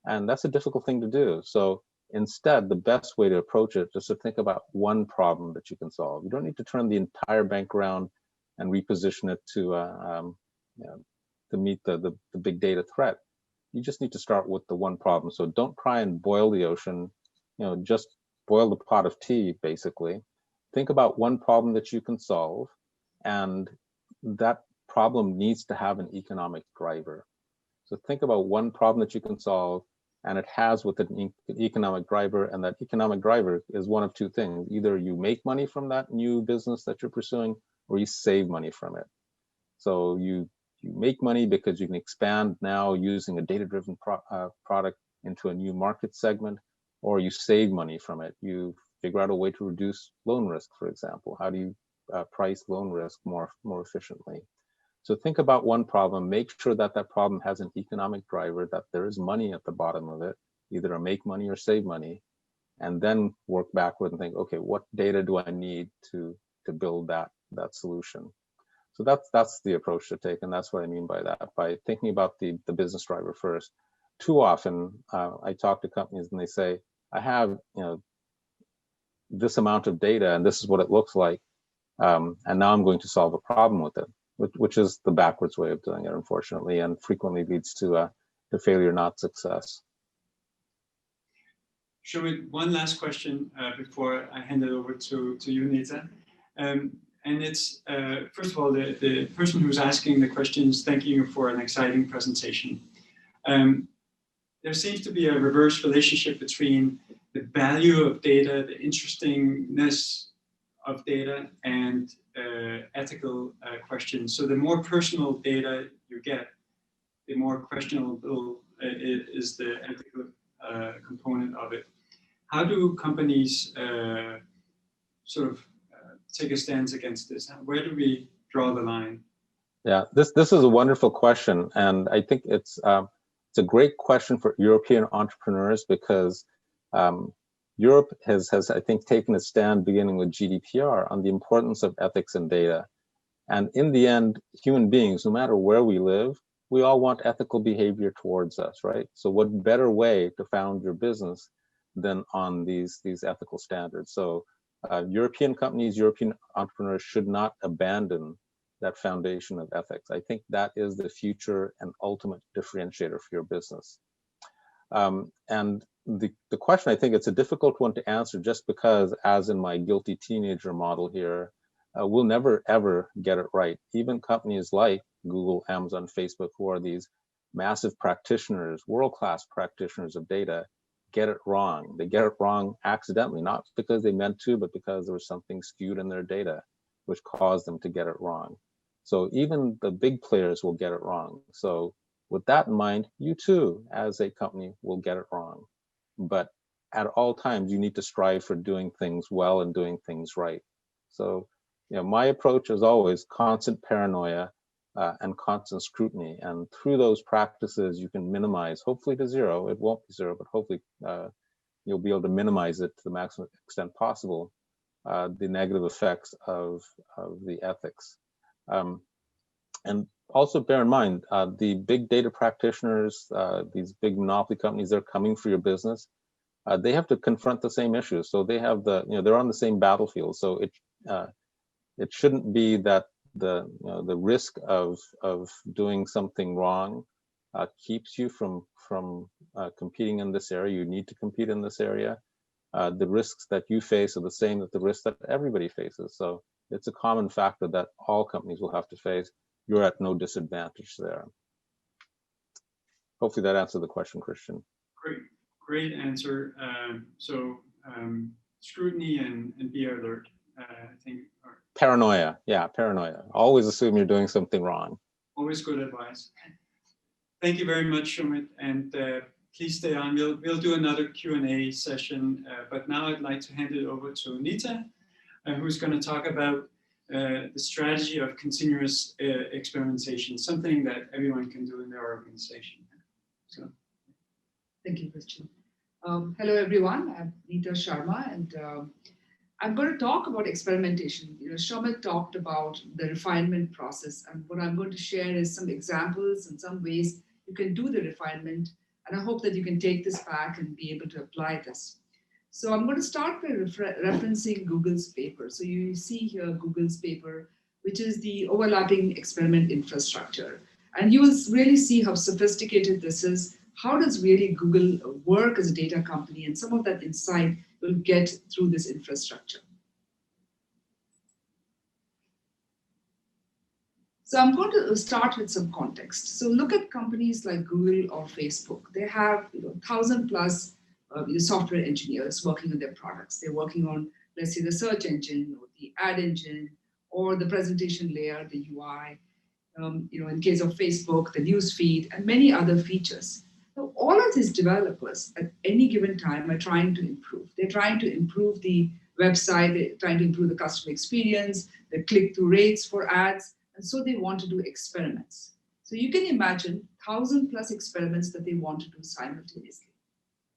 And that's a difficult thing to do. So instead, the best way to approach it is to think about one problem that you can solve. You don't need to turn the entire bank around and reposition it to meet the big data threat. You just need to start with the one problem. So don't try and boil the ocean, just boil the pot of tea, basically. Think about one problem that you can solve, and that problem needs to have an economic driver. So think about one problem that you can solve, and it has with an economic driver, and that economic driver is one of two things. Either you make money from that new business that you're pursuing, or you save money from it. So you make money because you can expand now using a data-driven product into a new market segment, or you save money from it. You figure out a way to reduce loan risk, for example. How do you price loan risk more efficiently? So think about one problem, make sure that that problem has an economic driver, that there is money at the bottom of it, either a make money or save money, and then work backward and think, okay, what data do I need to build that solution? So that's the approach to take, and that's what I mean by that, by thinking about the business driver first. Too often, I talk to companies and they say, I have this amount of data and this is what it looks like, and now I'm going to solve a problem with it, which is the backwards way of doing it, unfortunately, and frequently leads to failure, not success. Shomit, one last question before I hand it over to you, Nita. And it's, first of all, the person who's asking the questions, thanking you for an exciting presentation. There seems to be a reverse relationship between the value of data, the interestingness of data, and ethical questions. So the more personal data you get, the more questionable is the ethical component of it. How do companies sort of take a stance against this? Where do we draw the line? Yeah, this is a wonderful question, and I think it's a great question for European entrepreneurs because Europe has I think taken a stand beginning with GDPR on the importance of ethics and data. And in the end, human beings, no matter where we live, we all want ethical behavior towards us, right? So what better way to found your business than on these ethical standards? So European companies, European entrepreneurs should not abandon that foundation of ethics. I think that is the future and ultimate differentiator for your business. And the question, I think it's a difficult one to answer just because, as in my guilty teenager model here, we'll never ever get it right. Even companies like Google, Amazon, Facebook, who are these massive practitioners, world-class practitioners of data, get it wrong. They get it wrong accidentally, not because they meant to, but because there was something skewed in their data, which caused them to get it wrong. So even the big players will get it wrong. So with that in mind, you too, as a company, will get it wrong. But at all times, you need to strive for doing things well and doing things right. So, my approach is always constant paranoia and constant scrutiny. And through those practices, you can minimize, hopefully to zero. It won't be zero, but hopefully you'll be able to minimize it to the maximum extent possible, the negative effects of the ethics. And also bear in mind, the big data practitioners, these big monopoly companies, they're coming for your business. They have to confront the same issues. So they have they're on the same battlefield. So it shouldn't be that the risk of doing something wrong keeps you from competing in this area. You need to compete in this area. The risks that you face are the same as the risks that everybody faces. So it's a common factor that all companies will have to face. You're at no disadvantage there. Hopefully that answered the question, Christian. Great answer. Scrutiny and be alert, I think. Paranoia, yeah, paranoia. Always assume you're doing something wrong. Always good advice. Thank you very much, Shomit, and please stay on. We'll do another Q&A session, but now I'd like to hand it over to Nita, who's going to talk about the strategy of continuous experimentation, something that everyone can do in their organization. So, thank you, Christian. Hello, everyone. I'm Nita Sharma, and I'm going to talk about experimentation. Shomit talked about the refinement process, and what I'm going to share is some examples and some ways you can do the refinement, and I hope that you can take this back and be able to apply this. So I'm going to start by referencing Google's paper. So you see here Google's paper, which is the overlapping experiment infrastructure. And you will really see how sophisticated this is. How does really Google work as a data company? And some of that insight will get through this infrastructure. So I'm going to start with some context. So look at companies like Google or Facebook. They have 1,000 plus software engineers working on their products. They're working on, let's say, the search engine or the ad engine or the presentation layer, the UI. In case of Facebook, the news feed, and many other features. So all of these developers at any given time are trying to improve. They're trying to improve the website, they're trying to improve the customer experience, the click-through rates for ads, and so they want to do experiments. So you can imagine 1,000 plus experiments that they want to do simultaneously.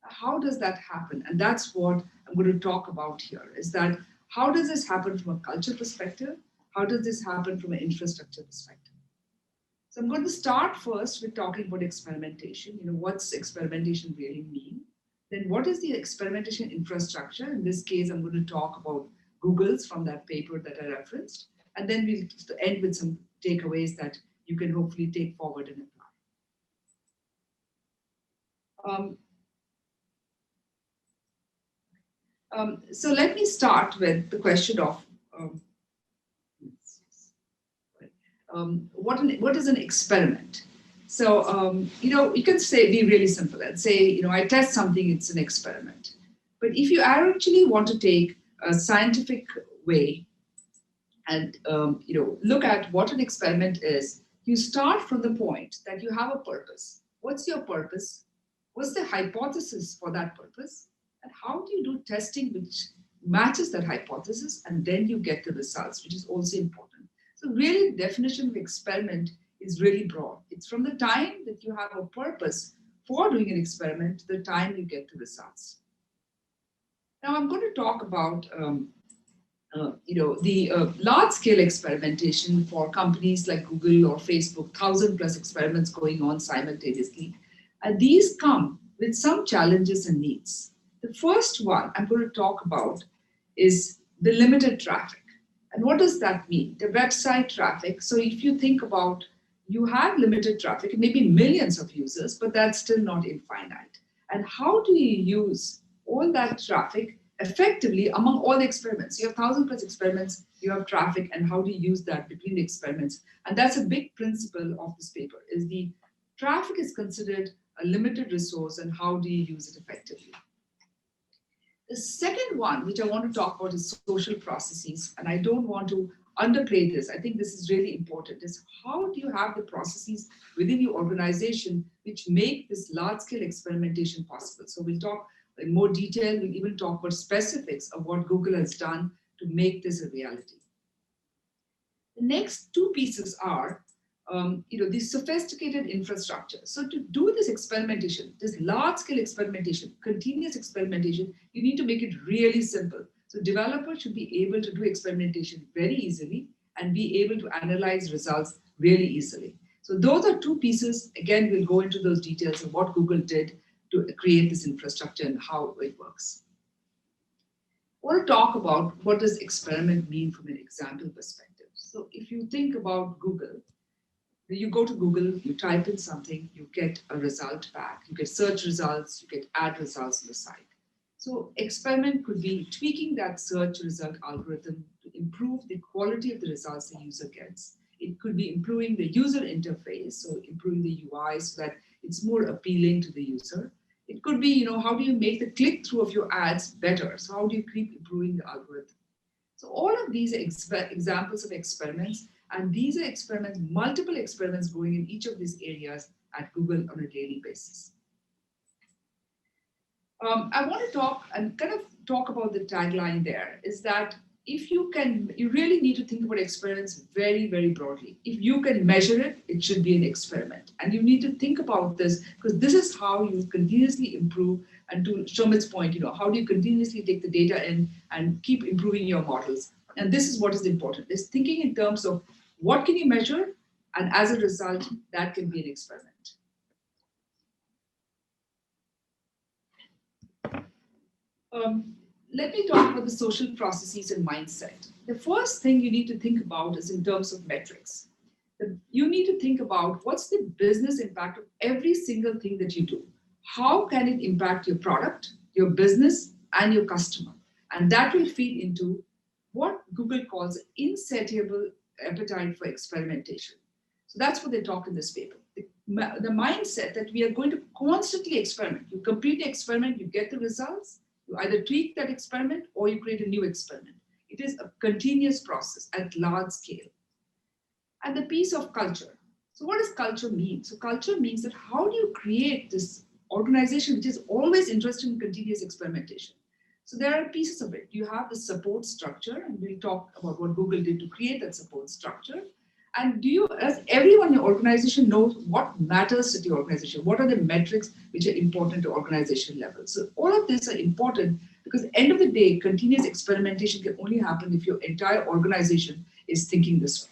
How does that happen? And that's what I'm going to talk about here, is that how does this happen from a culture perspective? How does this happen from an infrastructure perspective? So I'm going to start first with talking about experimentation. What's experimentation really mean? Then what is the experimentation infrastructure? In this case, I'm going to talk about Google's from that paper that I referenced. And then we'll end with some takeaways that you can hopefully take forward and apply. So let me start with the question of what is an experiment? So, you can be really simple and say, I test something, it's an experiment. But if you actually want to take a scientific way and, look at what an experiment is, you start from the point that you have a purpose. What's your purpose? What's the hypothesis for that purpose? And how do you do testing which matches that hypothesis? And then you get the results, which is also important. So really, the definition of experiment is really broad. It's from the time that you have a purpose for doing an experiment to the time you get the results. Now I'm going to talk about the large-scale experimentation for companies like Google or Facebook, 1,000+ experiments going on simultaneously. And these come with some challenges and needs. The first one I'm going to talk about is the limited traffic. And what does that mean? The website traffic. So if you think about, you have limited traffic, it may be millions of users, but that's still not infinite. And how do you use all that traffic effectively among all the experiments? You have 1,000+ experiments, you have traffic, and how do you use that between the experiments? And that's a big principle of this paper, is the traffic is considered a limited resource, and how do you use it effectively? The second one, which I want to talk about, is social processes, and I don't want to underplay this. I think this is really important, is how do you have the processes within your organization which make this large-scale experimentation possible? So we'll talk in more detail, we'll even talk about specifics of what Google has done to make this a reality. The next two pieces are the sophisticated infrastructure. So to do this experimentation, this large-scale experimentation, continuous experimentation, you need to make it really simple. So developers should be able to do experimentation very easily and be able to analyze results really easily. So those are two pieces. Again, we'll go into those details of what Google did to create this infrastructure and how it works. I want to talk about what does experiment mean from an example perspective. So if you think about Google, you go to Google, you type in something, you get a result back. You get search results, you get ad results on the site. So experiment could be tweaking that search result algorithm to improve the quality of the results the user gets. It could be improving the user interface, so improving the UI so that it's more appealing to the user. It could be, how do you make the click-through of your ads better? So how do you keep improving the algorithm? So all of these are examples of experiments, and these are experiments, multiple experiments going in each of these areas at Google on a daily basis. I want to talk about the tagline there, is that if you really need to think about experiments very, very broadly. If you can measure it, it should be an experiment. And you need to think about this, because this is how you continuously improve. And to Shomit's point, how do you continuously take the data in and keep improving your models? And this is what is important, is thinking in terms of what can you measure, and as a result, that can be an experiment. Let me talk about the social processes and mindset. The first thing you need to think about is in terms of metrics. You need to think about what's the business impact of every single thing that you do. How can it impact your product, your business, and your customer? And that will feed into what Google calls insatiable appetite for experimentation. So that's what they talk in this paper. The mindset that we are going to constantly experiment. You complete the experiment, you get the results, you either tweak that experiment or you create a new experiment. It is a continuous process at large scale. And the piece of culture. So what does culture mean? So culture means that how do you create this organization which is always interested in continuous experimentation? So there are pieces of it. You have the support structure, and we'll talk about what Google did to create that support structure. And does everyone in your organization knows what matters to the organization? What are the metrics which are important to organization level? So all of this are important because at the end of the day, continuous experimentation can only happen if your entire organization is thinking this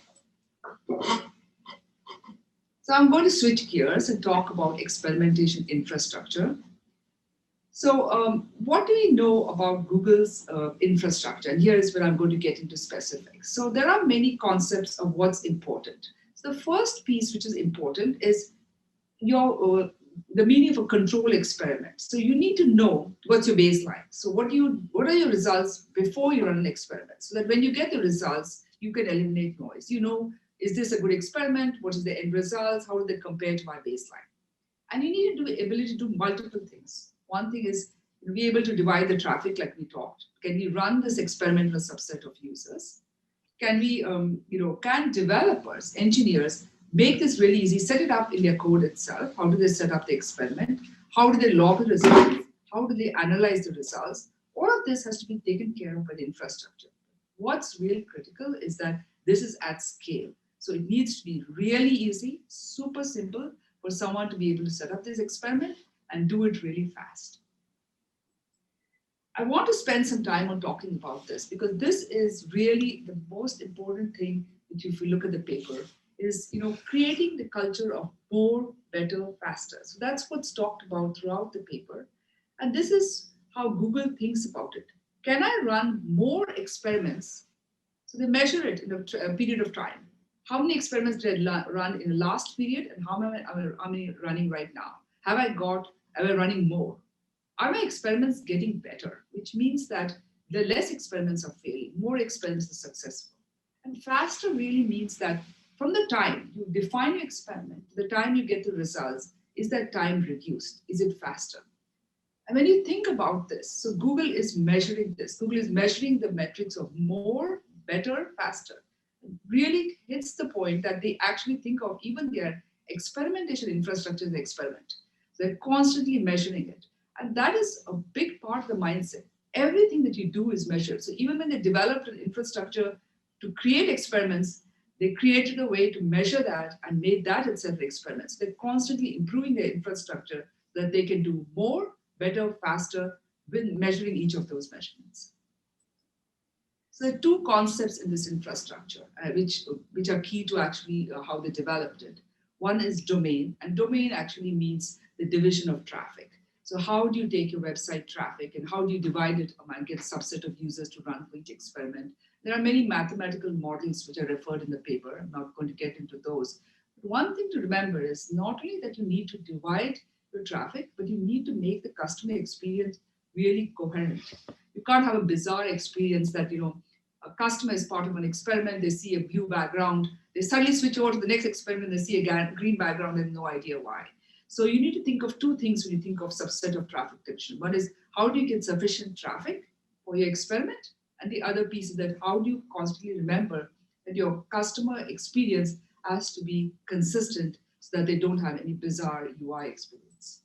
way. So I'm going to switch gears and talk about experimentation infrastructure. So what do we know about Google's infrastructure? And here is where I'm going to get into specifics. So there are many concepts of what's important. So the first piece which is important is your the meaning of a control experiment. So you need to know what's your baseline. So what are your results before you run an experiment, so that when you get the results, you can eliminate noise. You know, is this a good experiment? What is the end results? How do they compare to my baseline? And you need to do the ability to do multiple things. One thing is be able to divide the traffic like we talked. Can we run this experiment on a subset of users? Can we, can developers, engineers, make this really easy, set it up in their code itself? How do they set up the experiment? How do they log the results? How do they analyze the results? All of this has to be taken care of by the infrastructure. What's really critical is that this is at scale. So it needs to be really easy, super simple for someone to be able to set up this experiment and do it really fast. I want to spend some time on talking about this because this is really the most important thing that if you look at the paper is, creating the culture of more, better, faster. So that's what's talked about throughout the paper. And this is how Google thinks about it. Can I run more experiments? So they measure it in a period of time. How many experiments did I run in the last period and how many running right now? Am I running more? Are my experiments getting better? Which means that the less experiments are failing, more experiments are successful. And faster really means that from the time you define your experiment to the time you get the results, is that time reduced? Is it faster? And when you think about this, so Google is measuring this. Google is measuring the metrics of more, better, faster. It really hits the point that they actually think of even their experimentation infrastructure as an experiment. So they're constantly measuring it. And that is a big part of the mindset. Everything that you do is measured. So even when they developed an infrastructure to create experiments, they created a way to measure that and made that itself experiments. They're constantly improving their infrastructure so that they can do more, better, faster, with measuring each of those measurements. So there are two concepts in this infrastructure, which are key to actually how they developed it. One is domain, and domain actually means the division of traffic. So how do you take your website traffic and how do you divide it and get a subset of users to run for each experiment? There are many mathematical models which are referred in the paper. I'm not going to get into those. But one thing to remember is not only that you need to divide your traffic, but you need to make the customer experience really coherent. You can't have a bizarre experience that, a customer is part of an experiment, they see a blue background, they suddenly switch over to the next experiment, they see a green background and no idea why. So you need to think of two things when you think of subset of traffic division. One is how do you get sufficient traffic for your experiment? And the other piece is that how do you constantly remember that your customer experience has to be consistent so that they don't have any bizarre UI experience.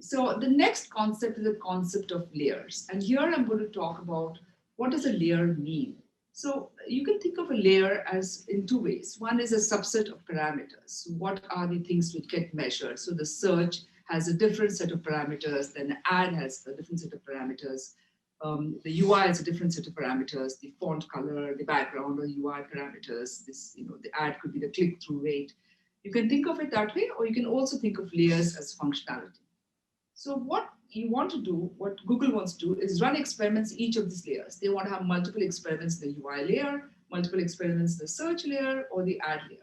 So the next concept is the concept of layers. And here I'm going to talk about what does a layer mean? So you can think of a layer as in two ways. One is a subset of parameters. What are the things which get measured? So the search has a different set of parameters, then the ad has a different set of parameters. The UI has a different set of parameters, the font color, the background or UI parameters. This, the ad could be the click-through rate. You can think of it that way, or you can also think of layers as functionality. So what you want to do, what Google wants to do is run experiments in each of these layers. They want to have multiple experiments in the UI layer, multiple experiments in the search layer, or the ad layer.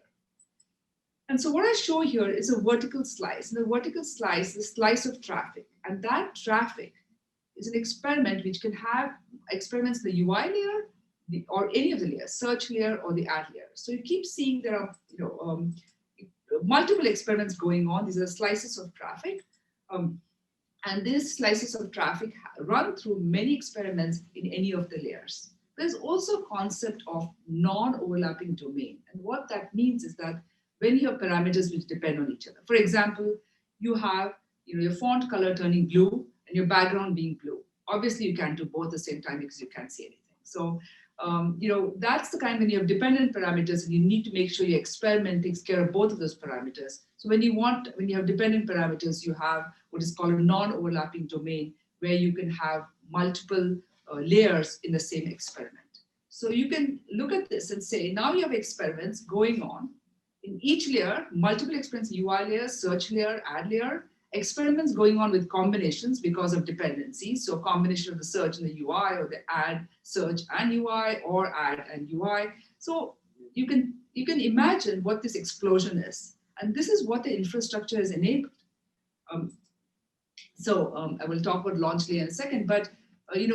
And so what I show here is a vertical slice. And the vertical slice is a slice of traffic. And that traffic is an experiment which can have experiments in the UI layer or any of the layers, search layer or the ad layer. So you keep seeing there are multiple experiments going on. These are slices of traffic. And these slices of traffic run through many experiments in any of the layers. There's also a concept of non-overlapping domain. And what that means is that when you have parameters which depend on each other. For example, you have your font color turning blue and your background being blue. Obviously, you can't do both at the same time because you can't see anything. So, that's the kind when you have dependent parameters and you need to make sure your experiment takes care of both of those parameters. So when you have dependent parameters, you have what is called a non-overlapping domain where you can have multiple layers in the same experiment. So you can look at this and say, now you have experiments going on. In each layer, multiple experiments, UI layer, search layer, ad layer, experiments going on with combinations because of dependencies. So a combination of the search and the UI or the ad, search and UI or ad and UI. So you can imagine what this explosion is. And this is what the infrastructure has enabled. I will talk about launch layer in a second, but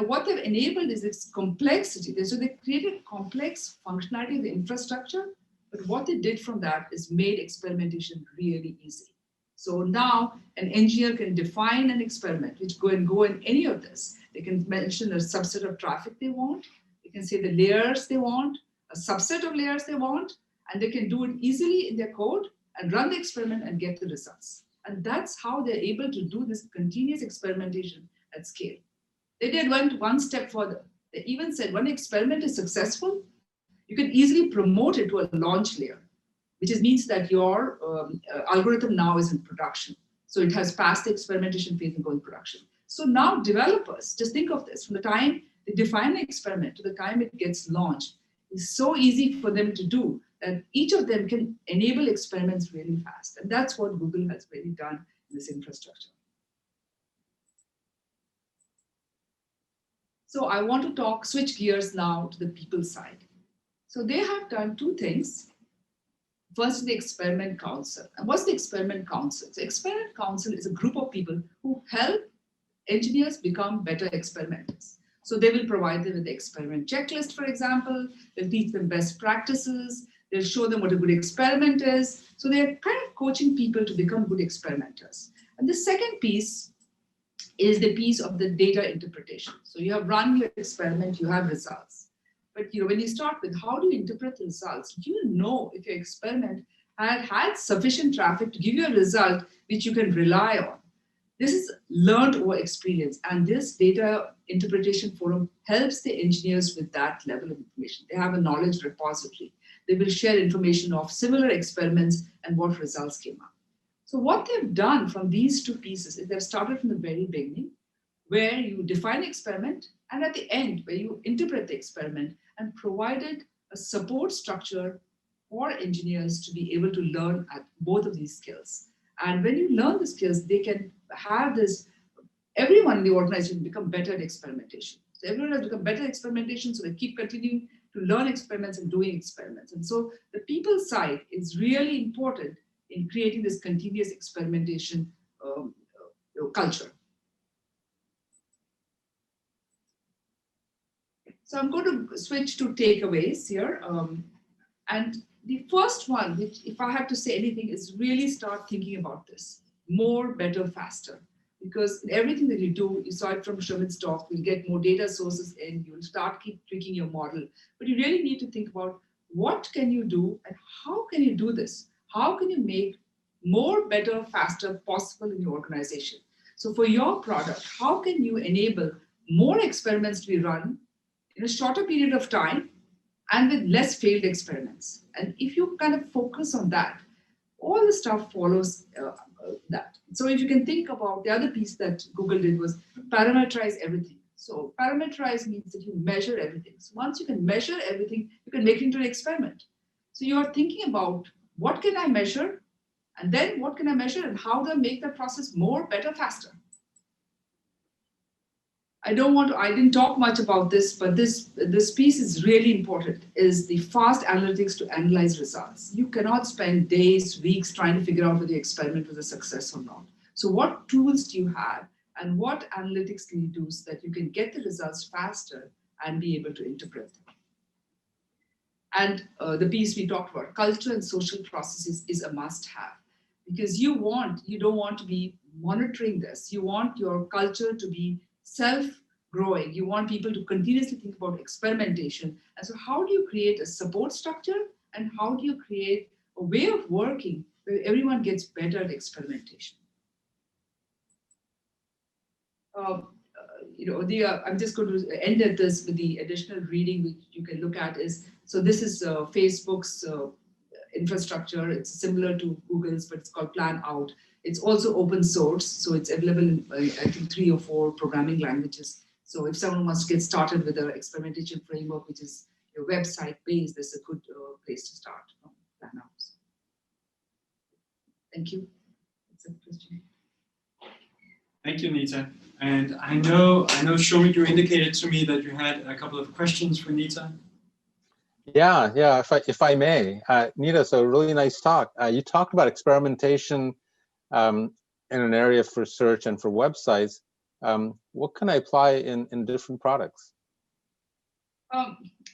what they've enabled is its complexity. So they created complex functionality of the infrastructure, but what they did from that is made experimentation really easy. So now an engineer can define an experiment, which go in any of this. They can mention a subset of traffic they want. They can say the layers they want, a subset of layers they want, and they can do it easily in their code and run the experiment and get the results. And that's how they're able to do this continuous experimentation at scale. They did one step further. They even said when an experiment is successful, you can easily promote it to a launch layer, which means that your algorithm now is in production. So it has passed the experimentation phase and going to production. So now developers, just think of this, from the time they define the experiment to the time it gets launched, it's so easy for them to do that each of them can enable experiments really fast. And that's what Google has really done in this infrastructure. So I want to switch gears now to the people side. So they have done two things. First, the Experiment Council. And what's the Experiment Council? So Experiment Council is a group of people who help engineers become better experimenters. So they will provide them with the experiment checklist, for example. They'll teach them best practices. They'll show them what a good experiment is. So they're kind of coaching people to become good experimenters. And the second piece is the piece of the data interpretation. So you have run your experiment, you have results. But when you start with how do you interpret the results, you know if your experiment had sufficient traffic to give you a result which you can rely on. This is learned over experience, and this data interpretation forum helps the engineers with that level of information. They have a knowledge repository. They will share information of similar experiments and what results came up. So what they've done from these two pieces is they've started from the very beginning, where you define the experiment, and at the end, where you interpret the experiment, and provided a support structure for engineers to be able to learn at both of these skills. And when you learn the skills, they can have everyone in the organization become better at experimentation. So everyone has become better at experimentation, so they keep continuing to learn experiments and doing experiments. And so the people side is really important in creating this continuous experimentation culture. So I'm going to switch to takeaways here. And the first one, which if I have to say anything, is really start thinking about this. More, better, faster. Because in everything that you do, you saw it from Shomit's talk, you'll get more data sources in, you'll keep tweaking your model. But you really need to think about what can you do and how can you do this? How can you make more, better, faster possible in your organization? So for your product, how can you enable more experiments to be run in a shorter period of time and with less failed experiments? And if you kind of focus on that, all the stuff follows that. So if you can think about the other piece that Google did was parameterize everything. So parameterize means that you measure everything. So once you can measure everything, you can make it into an experiment. So you are thinking about what can I measure, and then what can I measure, and how do I make that process more, better, faster? I didn't talk much about this, but this piece is really important, is the fast analytics to analyze results. You cannot spend days, weeks trying to figure out whether the experiment was a success or not. So what tools do you have and what analytics can you do so that you can get the results faster and be able to interpret them? And the piece we talked about, culture and social processes, is a must-have, because you don't want to be monitoring this. You want your culture to be self-growing. You want people to continuously think about experimentation. And so how do you create a support structure, and how do you create a way of working where everyone gets better at experimentation? I'm just going to end at this with the additional reading which you can look at is, so this is Facebook's infrastructure. It's similar to Google's, but it's called Plan Out. It's also open source, so it's available in, I think, 3 or 4 programming languages. So if someone wants to get started with an experimentation framework, which is your website based, this is a good place to start. Plan Out. Thank you. That's a question. Thank you, Nita. And I know, Shomit, you indicated to me that you had a couple of questions for Nita. Yeah. If I may, Nita. So really nice talk. You talked about experimentation in an area for search and for websites. What can I apply in different products?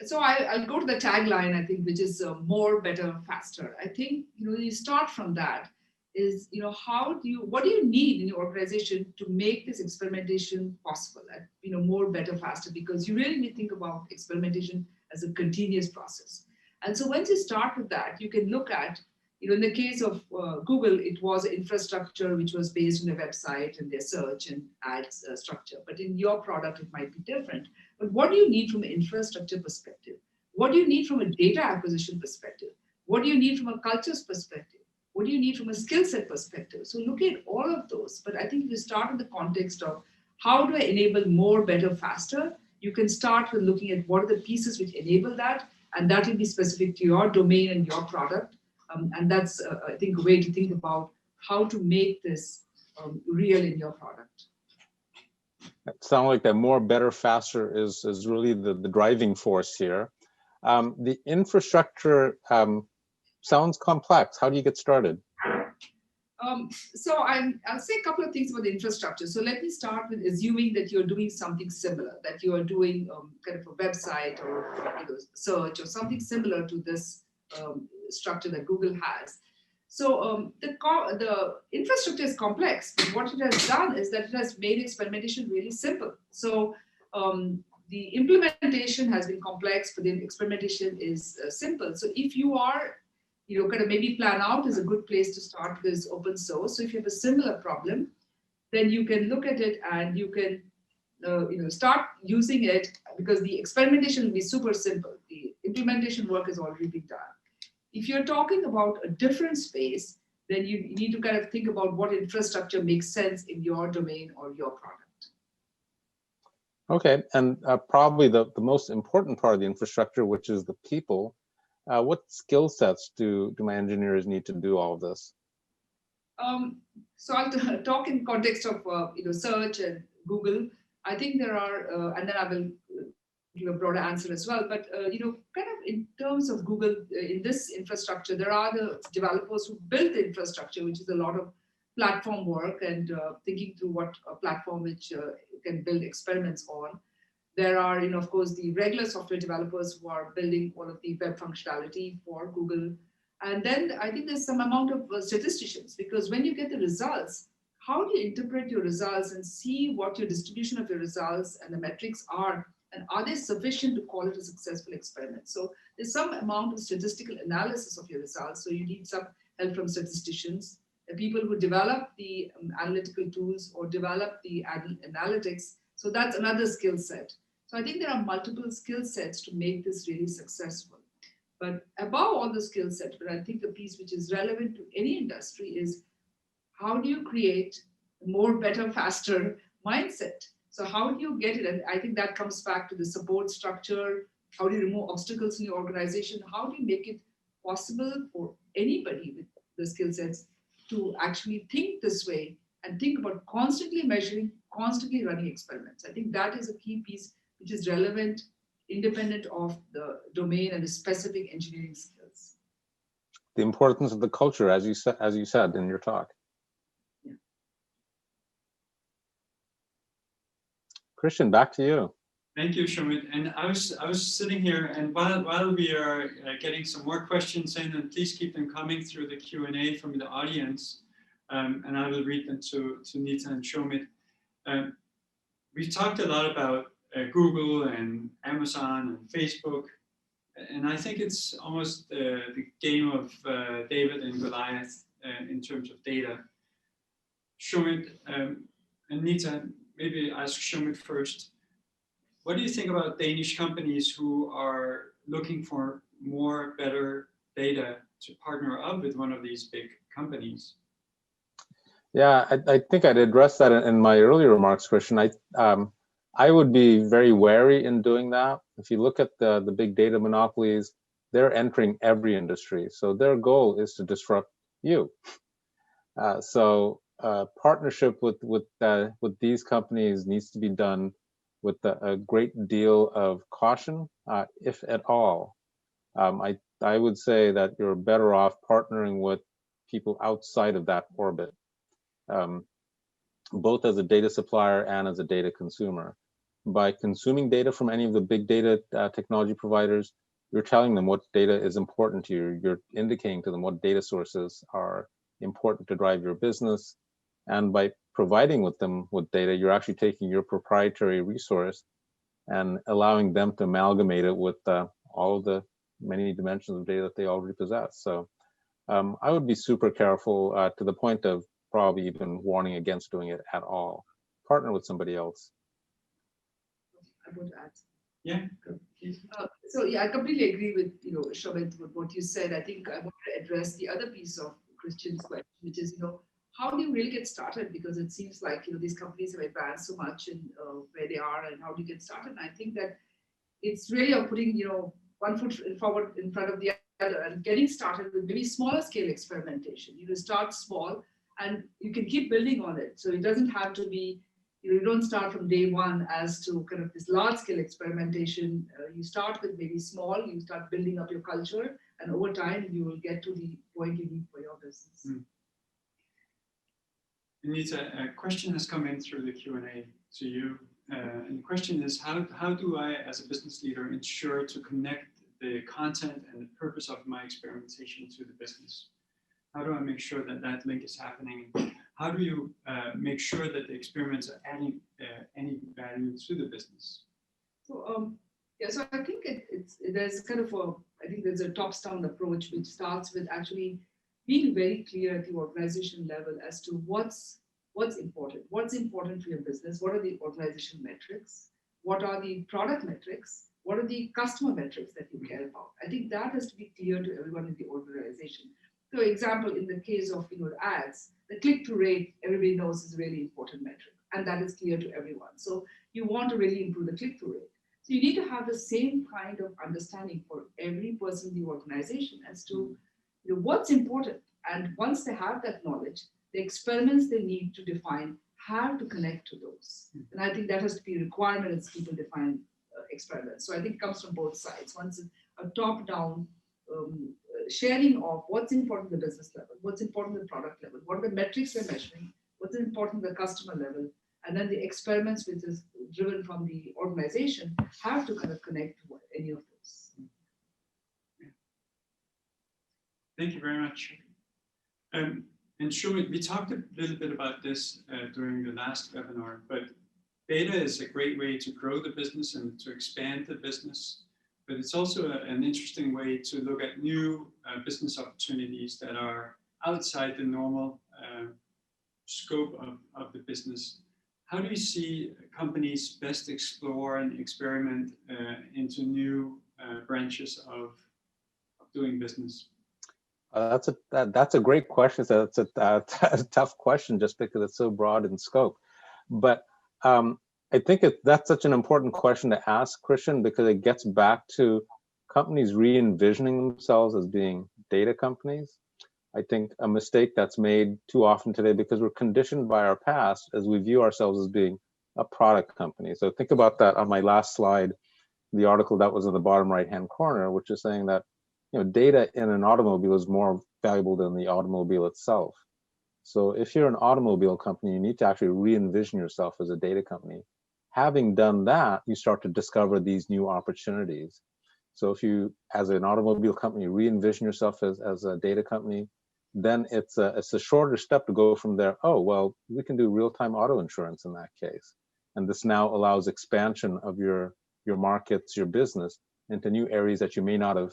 So I'll go to the tagline, I think, which is more, better, faster. I think, you start from that is, what do you need in your organization to make this experimentation possible and, more, better, faster, because you really need to think about experimentation as a continuous process. And so once you start with that, you can look at, in the case of Google, it was infrastructure which was based on their website and their search and ads structure. But in your product, it might be different. But what do you need from an infrastructure perspective? What do you need from a data acquisition perspective? What do you need from a culture's perspective? What do you need from a skill set perspective? So look at all of those. But I think if you start in the context of how do I enable more, better, faster, you can start with looking at what are the pieces which enable that, and that will be specific to your domain and your product. And that's, I think, a way to think about how to make this real in your product. It sounds like that more, better, faster is really the driving force here. The infrastructure sounds complex. How do you get started? So I'll say a couple of things about the infrastructure. So let me start with assuming that you're doing something similar, that you are doing kind of a website or search or something similar to this structure that Google has. So the infrastructure is complex, but what it has done is that it has made experimentation really simple. So the implementation has been complex, but the experimentation is simple. So if you are, kind of maybe plan out is a good place to start with open source. So if you have a similar problem, then you can look at it and you can, start using it, because the experimentation will be super simple. The implementation work has already been done. If you're talking about a different space, then you need to kind of think about what infrastructure makes sense in your domain or your product. Okay, and probably the most important part of the infrastructure, which is the people. What skill sets do my engineers need to do all of this? So I'll talk in context of search and Google. I think there are, and then I will give a broader answer as well. But kind of in terms of Google, in this infrastructure, there are the developers who build the infrastructure, which is a lot of platform work and thinking through what a platform which can build experiments on. There are, of course, the regular software developers who are building all of the web functionality for Google. And then I think there's some amount of statisticians, because when you get the results, how do you interpret your results and see what your distribution of your results and the metrics are, and are they sufficient to call it a successful experiment? So there's some amount of statistical analysis of your results. So you need some help from statisticians, the people who develop the analytical tools or develop the analytics. So that's another skill set. So I think there are multiple skill sets to make this really successful. But above all the skill sets, but I think the piece which is relevant to any industry is how do you create a more, better, faster mindset? So how do you get it? And I think that comes back to the support structure. How do you remove obstacles in your organization? How do you make it possible for anybody with the skill sets to actually think this way and think about constantly measuring, constantly running experiments? I think that is a key piece which is relevant, independent of the domain and the specific engineering skills. The importance of the culture, as you said in your talk. Yeah. Christian, back to you. Thank you, Shomit. And I was sitting here, and while we are getting some more questions in, and please keep them coming through the Q&A from the audience, and I will read them to Nita and Shomit. We've talked a lot about Google and Amazon and Facebook, and I think it's almost the game of David and Goliath in terms of data. Shomit and Nita, maybe ask Shomit first. What do you think about Danish companies who are looking for more, better data to partner up with one of these big companies? Yeah, I think I'd address that in my earlier remarks, Christian. I would be very wary in doing that. If you look at the big data monopolies, they're entering every industry. So their goal is to disrupt you. So partnership with these companies needs to be done with a great deal of caution, if at all. I would say that you're better off partnering with people outside of that orbit, both as a data supplier and as a data consumer. By consuming data from any of the big data technology providers, you're telling them what data is important to you. You're indicating to them what data sources are important to drive your business. And by providing them with data, you're actually taking your proprietary resource and allowing them to amalgamate it with all of the many dimensions of data that they already possess. So I would be super careful to the point of probably even warning against doing it at all. Partner with somebody else. I would add. Yeah. So yeah, I completely agree with Shomit, with what you said. I think I want to address the other piece of Christian's question, which is how do you really get started? Because it seems like these companies have advanced so much in where they are, and how do you get started? And I think that it's really of putting one foot forward in front of the other and getting started with maybe smaller scale experimentation. Start small and you can keep building on it. So it doesn't have to be, you don't start from day one as to kind of this large scale experimentation. You start with maybe small, you start building up your culture, and over time you will get to the point you need for your business. Nita, a question has come in through the Q&A to you. And the question is, how do I, as a business leader, ensure to connect the content and the purpose of my experimentation to the business? How do I make sure that that link is happening? How do you make sure that the experiments are adding any value to the business? So so I think there's kind of there's a tops-down approach which starts with actually being very clear at the organization level as to what's important. What's important for your business? What are the organization metrics? What are the product metrics? What are the customer metrics that you care about? I think that has to be clear to everyone in the organization. So, example, in the case of ads, the click-through rate, everybody knows is a really important metric, and that is clear to everyone. So you want to really improve the click-through rate. So you need to have the same kind of understanding for every person in the organization as to what's important. And once they have that knowledge, the experiments they need to define have to connect to those. And I think that has to be a requirement as people define experiments. So I think it comes from both sides. Once a top-down sharing of what's important at the business level, what's important at the product level, what are the metrics we're measuring, what's important at the customer level, and then the experiments which is driven from the organization have to kind of connect to any of those. Thank you very much. And Shomit, we talked a little bit about this during the last webinar, but data is a great way to grow the business and to expand the business. But it's also an interesting way to look at new business opportunities that are outside the normal scope of the business. How do you see companies best explore and experiment into new branches of doing business? That's a great question. So it's a tough question just because it's so broad in scope. But I think that's such an important question to ask, Christian, because it gets back to companies re-envisioning themselves as being data companies. I think a mistake that's made too often today because we're conditioned by our past as we view ourselves as being a product company. So think about that on my last slide, the article that was in the bottom right-hand corner, which is saying that data in an automobile is more valuable than the automobile itself. So if you're an automobile company, you need to actually re-envision yourself as a data company. Having done that, you start to discover these new opportunities. So if you, as an automobile company, re-envision yourself as a data company, then it's a shorter step to go from there. Oh, well, we can do real-time auto insurance in that case. And this now allows expansion of your markets, your business into new areas that you may not have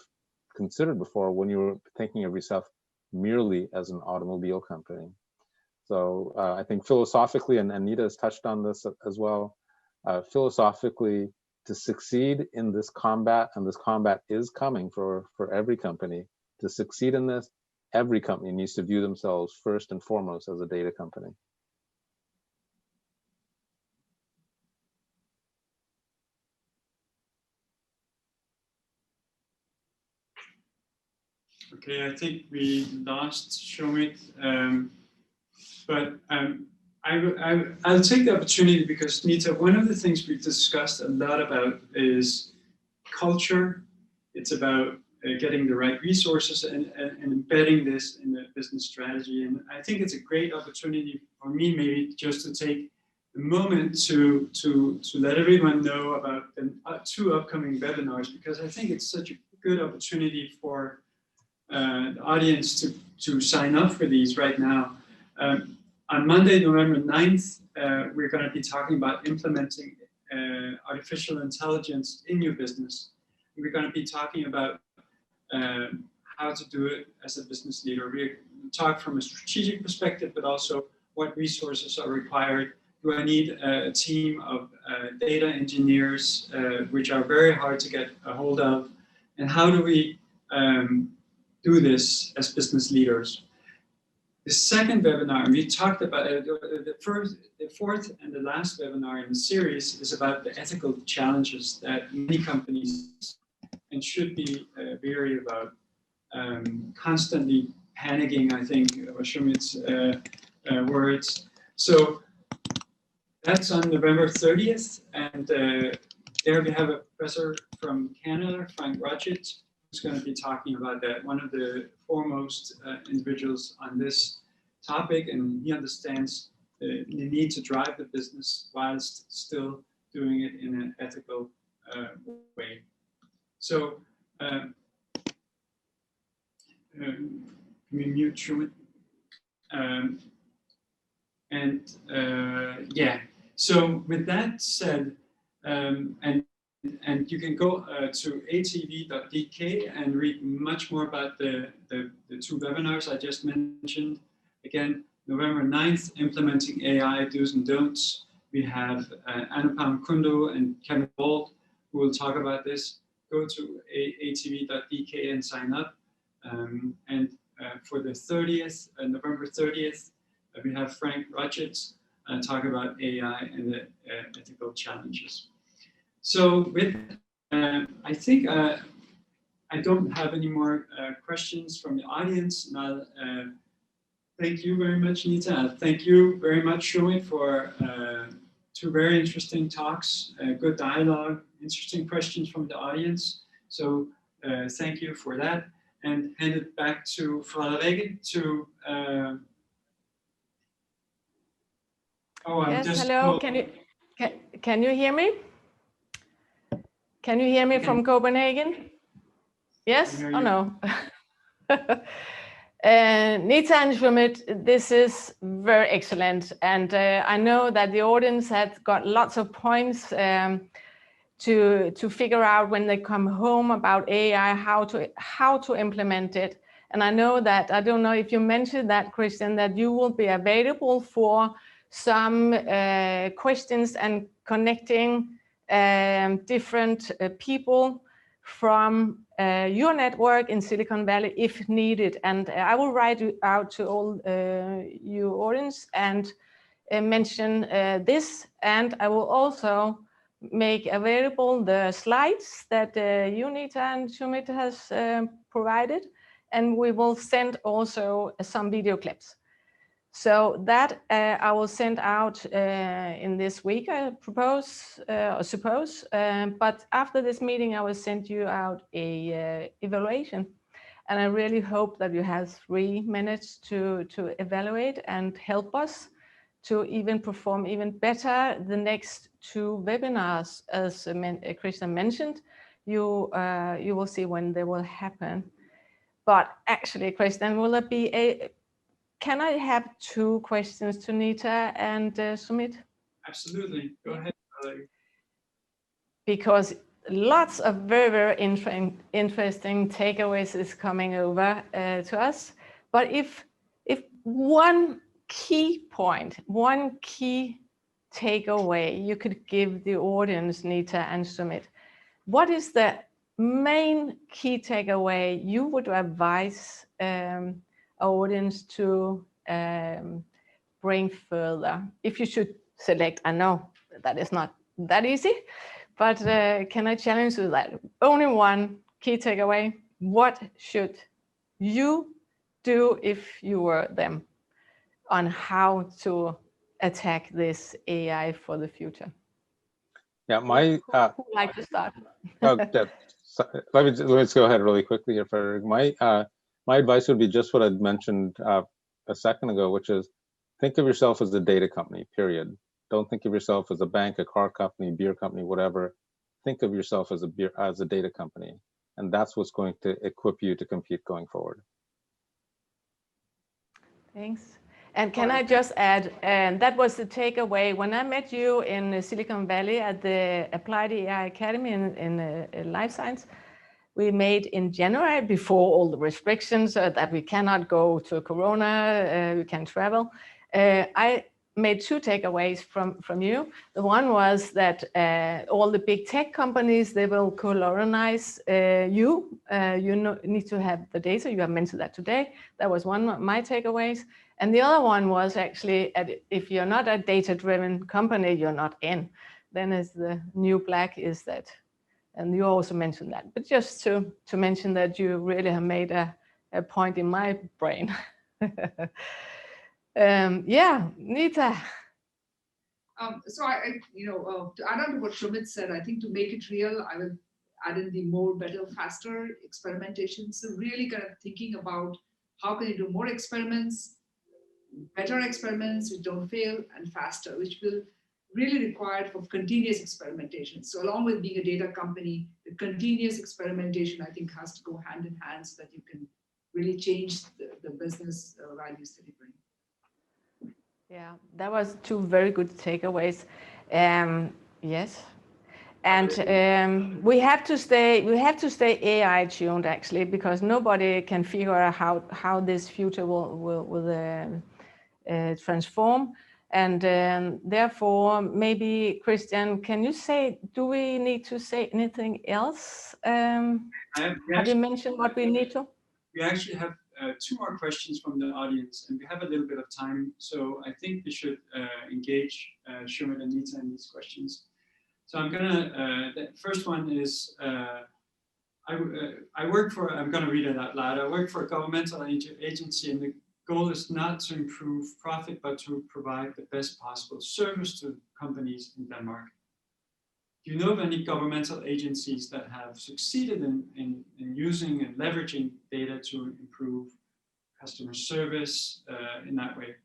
considered before when you were thinking of yourself merely as an automobile company. So I think philosophically, and Nita has touched on this as well, philosophically, to succeed in this combat, and this combat is coming for every company, to succeed in this, every company needs to view themselves first and foremost as a data company. Okay, I think we lost Shomit, but I'll take the opportunity because Nita, one of the things we've discussed a lot about is culture. It's about getting the right resources and embedding this in the business strategy. And I think it's a great opportunity for me, maybe just to take a moment to let everyone know about the 2 upcoming webinars, because I think it's such a good opportunity for the audience to sign up for these right now. On Monday, November 9th, we're going to be talking about implementing artificial intelligence in your business. We're going to be talking about how to do it as a business leader. We talk from a strategic perspective, but also what resources are required. Do I need a team of data engineers, which are very hard to get a hold of? And how do we do this as business leaders? The second webinar, we talked about the fourth and the last webinar in the series is about the ethical challenges that many companies and should be wary about. Constantly panicking, I think, were Shomit's words. So that's on November 30th, and there we have a professor from Canada, Frank Rodgett, who's going to be talking about that, one of the foremost individuals on this topic, and he understands the need to drive the business whilst still doing it in an ethical way. So, can we mute Shomit? Yeah, so with that said, and you can go to atv.dk and read much more about the 2 webinars I just mentioned. Again, November 9th, implementing AI do's and don'ts. We have Anupam Kundu and Kevin Bolt who will talk about this. Go to atv.dk and sign up. And for the 30th, November 30th, we have Frank Rodgett talk about AI and the ethical challenges. So with, I think I don't have any more questions from the audience. And I'll thank you very much, Nita. Thank you very much, Shomit, for 2 very interesting talks, good dialogue, interesting questions from the audience. So thank you for that. And hand it back to Frederikke to. Yes, hello. Can you hear me? Can you hear me from Copenhagen? Yes or no? Nita and Shomit, this is very excellent. And I know that the audience has got lots of points to figure out when they come home about AI, how to implement it. And I know that, I don't know if you mentioned that, Christian, that you will be available for some questions and connecting different people from your network in Silicon Valley if needed. And I will write out to all you audience and mention this. And I will also make available the slides that Nita and Shomit has provided. And we will send also some video clips. So that I will send out in this week, I propose, or suppose. But after this meeting, I will send you out a evaluation. And I really hope that you have 3 minutes to evaluate and help us to even perform even better the next 2 webinars. As Christian mentioned, you will see when they will happen. But actually, Christian, will it be can I have 2 questions to Nita and Shomit? Absolutely, go ahead. Because lots of very, very interesting takeaways is coming over to us. But if one key point, one key takeaway you could give the audience, Nita and Shomit, what is the main key takeaway you would advise audience to bring further? If you should select, I know that is not that easy, but can I challenge you that? Only one key takeaway. What should you do if you were them on how to attack this AI for the future? Yeah, my who would like to start? So, let's go ahead really quickly here, Frederick. My advice would be just what I'd mentioned a second ago, which is think of yourself as a data company, period. Don't think of yourself as a bank, a car company, beer company, whatever. Think of yourself as a data company. And that's what's going to equip you to compete going forward. Thanks. And can I just add, and that was the takeaway when I met you in Silicon Valley at the Applied AI Academy in Life Science. We made in January before all the restrictions that we cannot go to Corona, we can travel. I made two takeaways from you. The one was that all the big tech companies, they will colonize you. You need to have the data. You have mentioned that today. That was one of my takeaways. And the other one was actually, if you're not a data-driven company, you're not in. Then is the new black is that, and you also mentioned that. But just to mention that you really have made a point in my brain. Yeah, Nita. So to add on to what Shomit said, I think to make it real, I will add in the more, better, faster experimentation. So really kind of thinking about how can you do more experiments, better experiments which don't fail, and faster, which will really require for continuous experimentation. So along with being a data company, the continuous experimentation, I think, has to go hand in hand so that you can really change the business values that you bring. Yeah, that was two very good takeaways. Yes, and we have to stay AI tuned actually, because nobody can figure out how this future will transform. And therefore, maybe Christian, can you say, do we need to say anything else? Have you mentioned what we need to? We actually have two more questions from the audience, and we have a little bit of time, so I think we should engage Shomit and Nita in these questions. So I'm gonna, the first one is, I'm gonna read it out loud. I work for a governmental agency, and the goal is not to improve profit, but to provide the best possible service to companies in Denmark. Do you know of any governmental agencies that have succeeded in using and leveraging data to improve customer service in that way?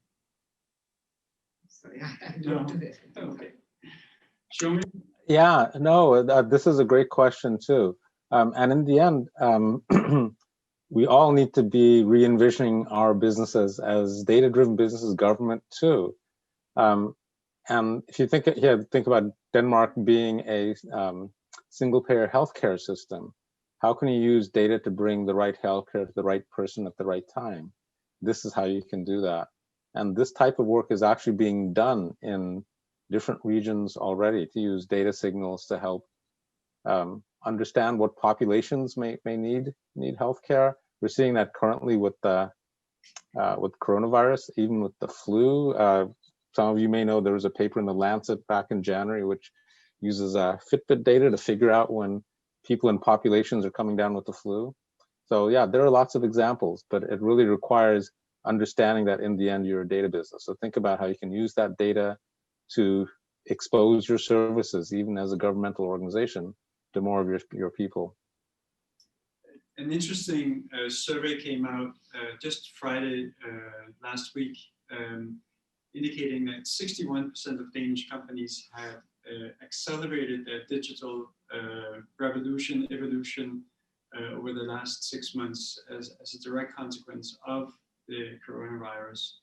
Sorry, I don't do this. Okay. Show me. Yeah, no, this is a great question too. And in the end, we all need to be re-envisioning our businesses as data-driven businesses, government too. And if you think about Denmark being a single-payer healthcare system, how can you use data to bring the right healthcare to the right person at the right time? This is how you can do that. And this type of work is actually being done in different regions already, to use data signals to help understand what populations may need healthcare. We're seeing that currently with coronavirus, even with the flu. Some of you may know there was a paper in the Lancet back in January, which uses Fitbit data to figure out when people in populations are coming down with the flu. So yeah, there are lots of examples, but it really requires understanding that in the end, you're a data business. So think about how you can use that data to expose your services, even as a governmental organization, to more of your people. An interesting survey came out just Friday last week, indicating that 61% of Danish companies have accelerated their digital evolution over the last 6 months as a direct consequence of the coronavirus.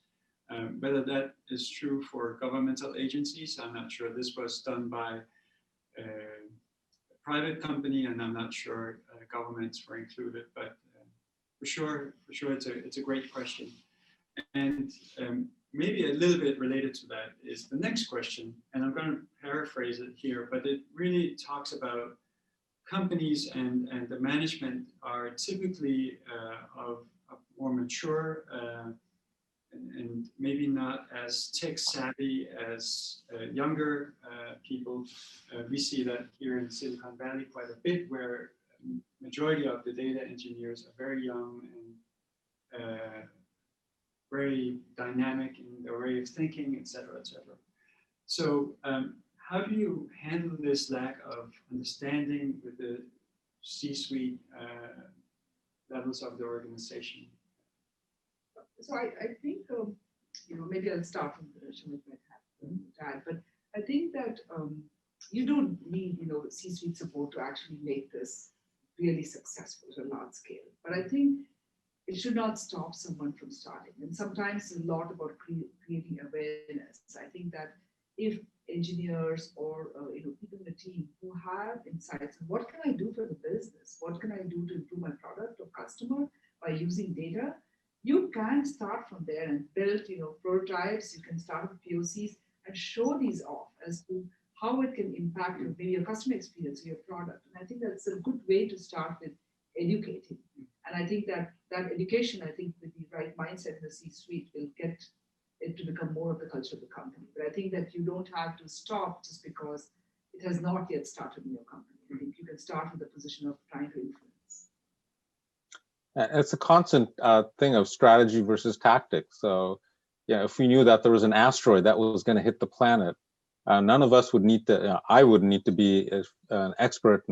Whether that is true for governmental agencies, I'm not sure. This was done by a private company, and I'm not sure governments were included, but for sure it's a great question. And maybe a little bit related to that is the next question, and I'm going to paraphrase it here, but it really talks about companies and the management are typically of more mature and maybe not as tech savvy as younger people. We see that here in Silicon Valley quite a bit, where majority of the data engineers are very young and very dynamic in their way of thinking, et cetera, et cetera. So how do you handle this lack of understanding with the C-suite levels of the organization? So I think, maybe I'll start from Shomit might have to add, but I think that you don't need, C-suite support to actually make this really successful at a large scale. But I think it should not stop someone from starting. And sometimes it's a lot about creating awareness. I think that if engineers or people in the team who have insights, what can I do for the business? What can I do to improve my product or customer by using data? You can start from there and build, prototypes. You can start with POCs and show these off as to how it can impact maybe your customer experience or your product. And I think that's a good way to start with educating. And I think that education, with the right mindset in the C-suite will get it to become more of the culture of the company. But I think that you don't have to stop just because it has not yet started in your company. I think you can start with the position of trying to influence. It's a constant thing of strategy versus tactics. So, if we knew that there was an asteroid that was going to hit the planet, none of us would need to. I would need to be an expert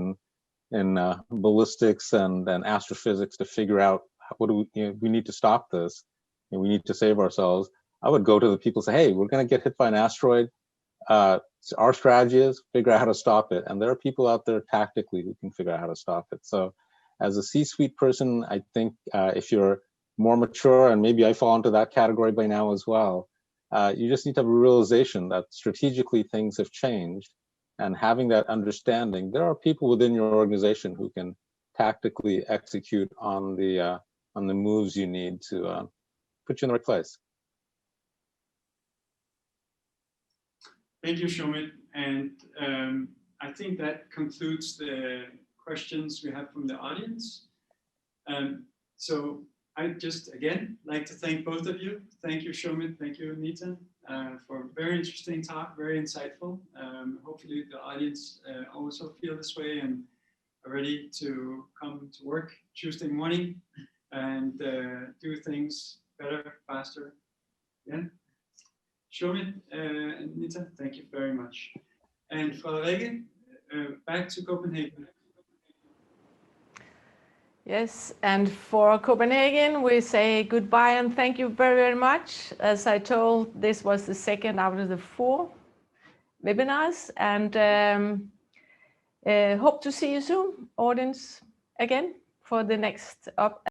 in ballistics and astrophysics to figure out what do we need to stop this, and we need to save ourselves. I would go to the people and say, hey, we're going to get hit by an asteroid. Our strategy is figure out how to stop it, and there are people out there tactically who can figure out how to stop it. So as a C-suite person, I think if you're more mature, and maybe I fall into that category by now as well, you just need to have a realization that strategically things have changed, and having that understanding, there are people within your organization who can tactically execute on the moves you need to put you in the right place. Thank you, Shomit. And I think that concludes the questions we have from the audience. So I just, again, like to thank both of you. Thank you, Shomit. Thank you, Nita, for a very interesting talk, very insightful. Hopefully the audience also feel this way and are ready to come to work Tuesday morning and do things better, faster. Yeah. Shomit and Nita, thank you very much. And Frederikke, back to Copenhagen. Yes, and for Copenhagen, we say goodbye and thank you very, very much. As I told, this was the second out of the 4 webinars, and hope to see you soon, audience, again for the next up.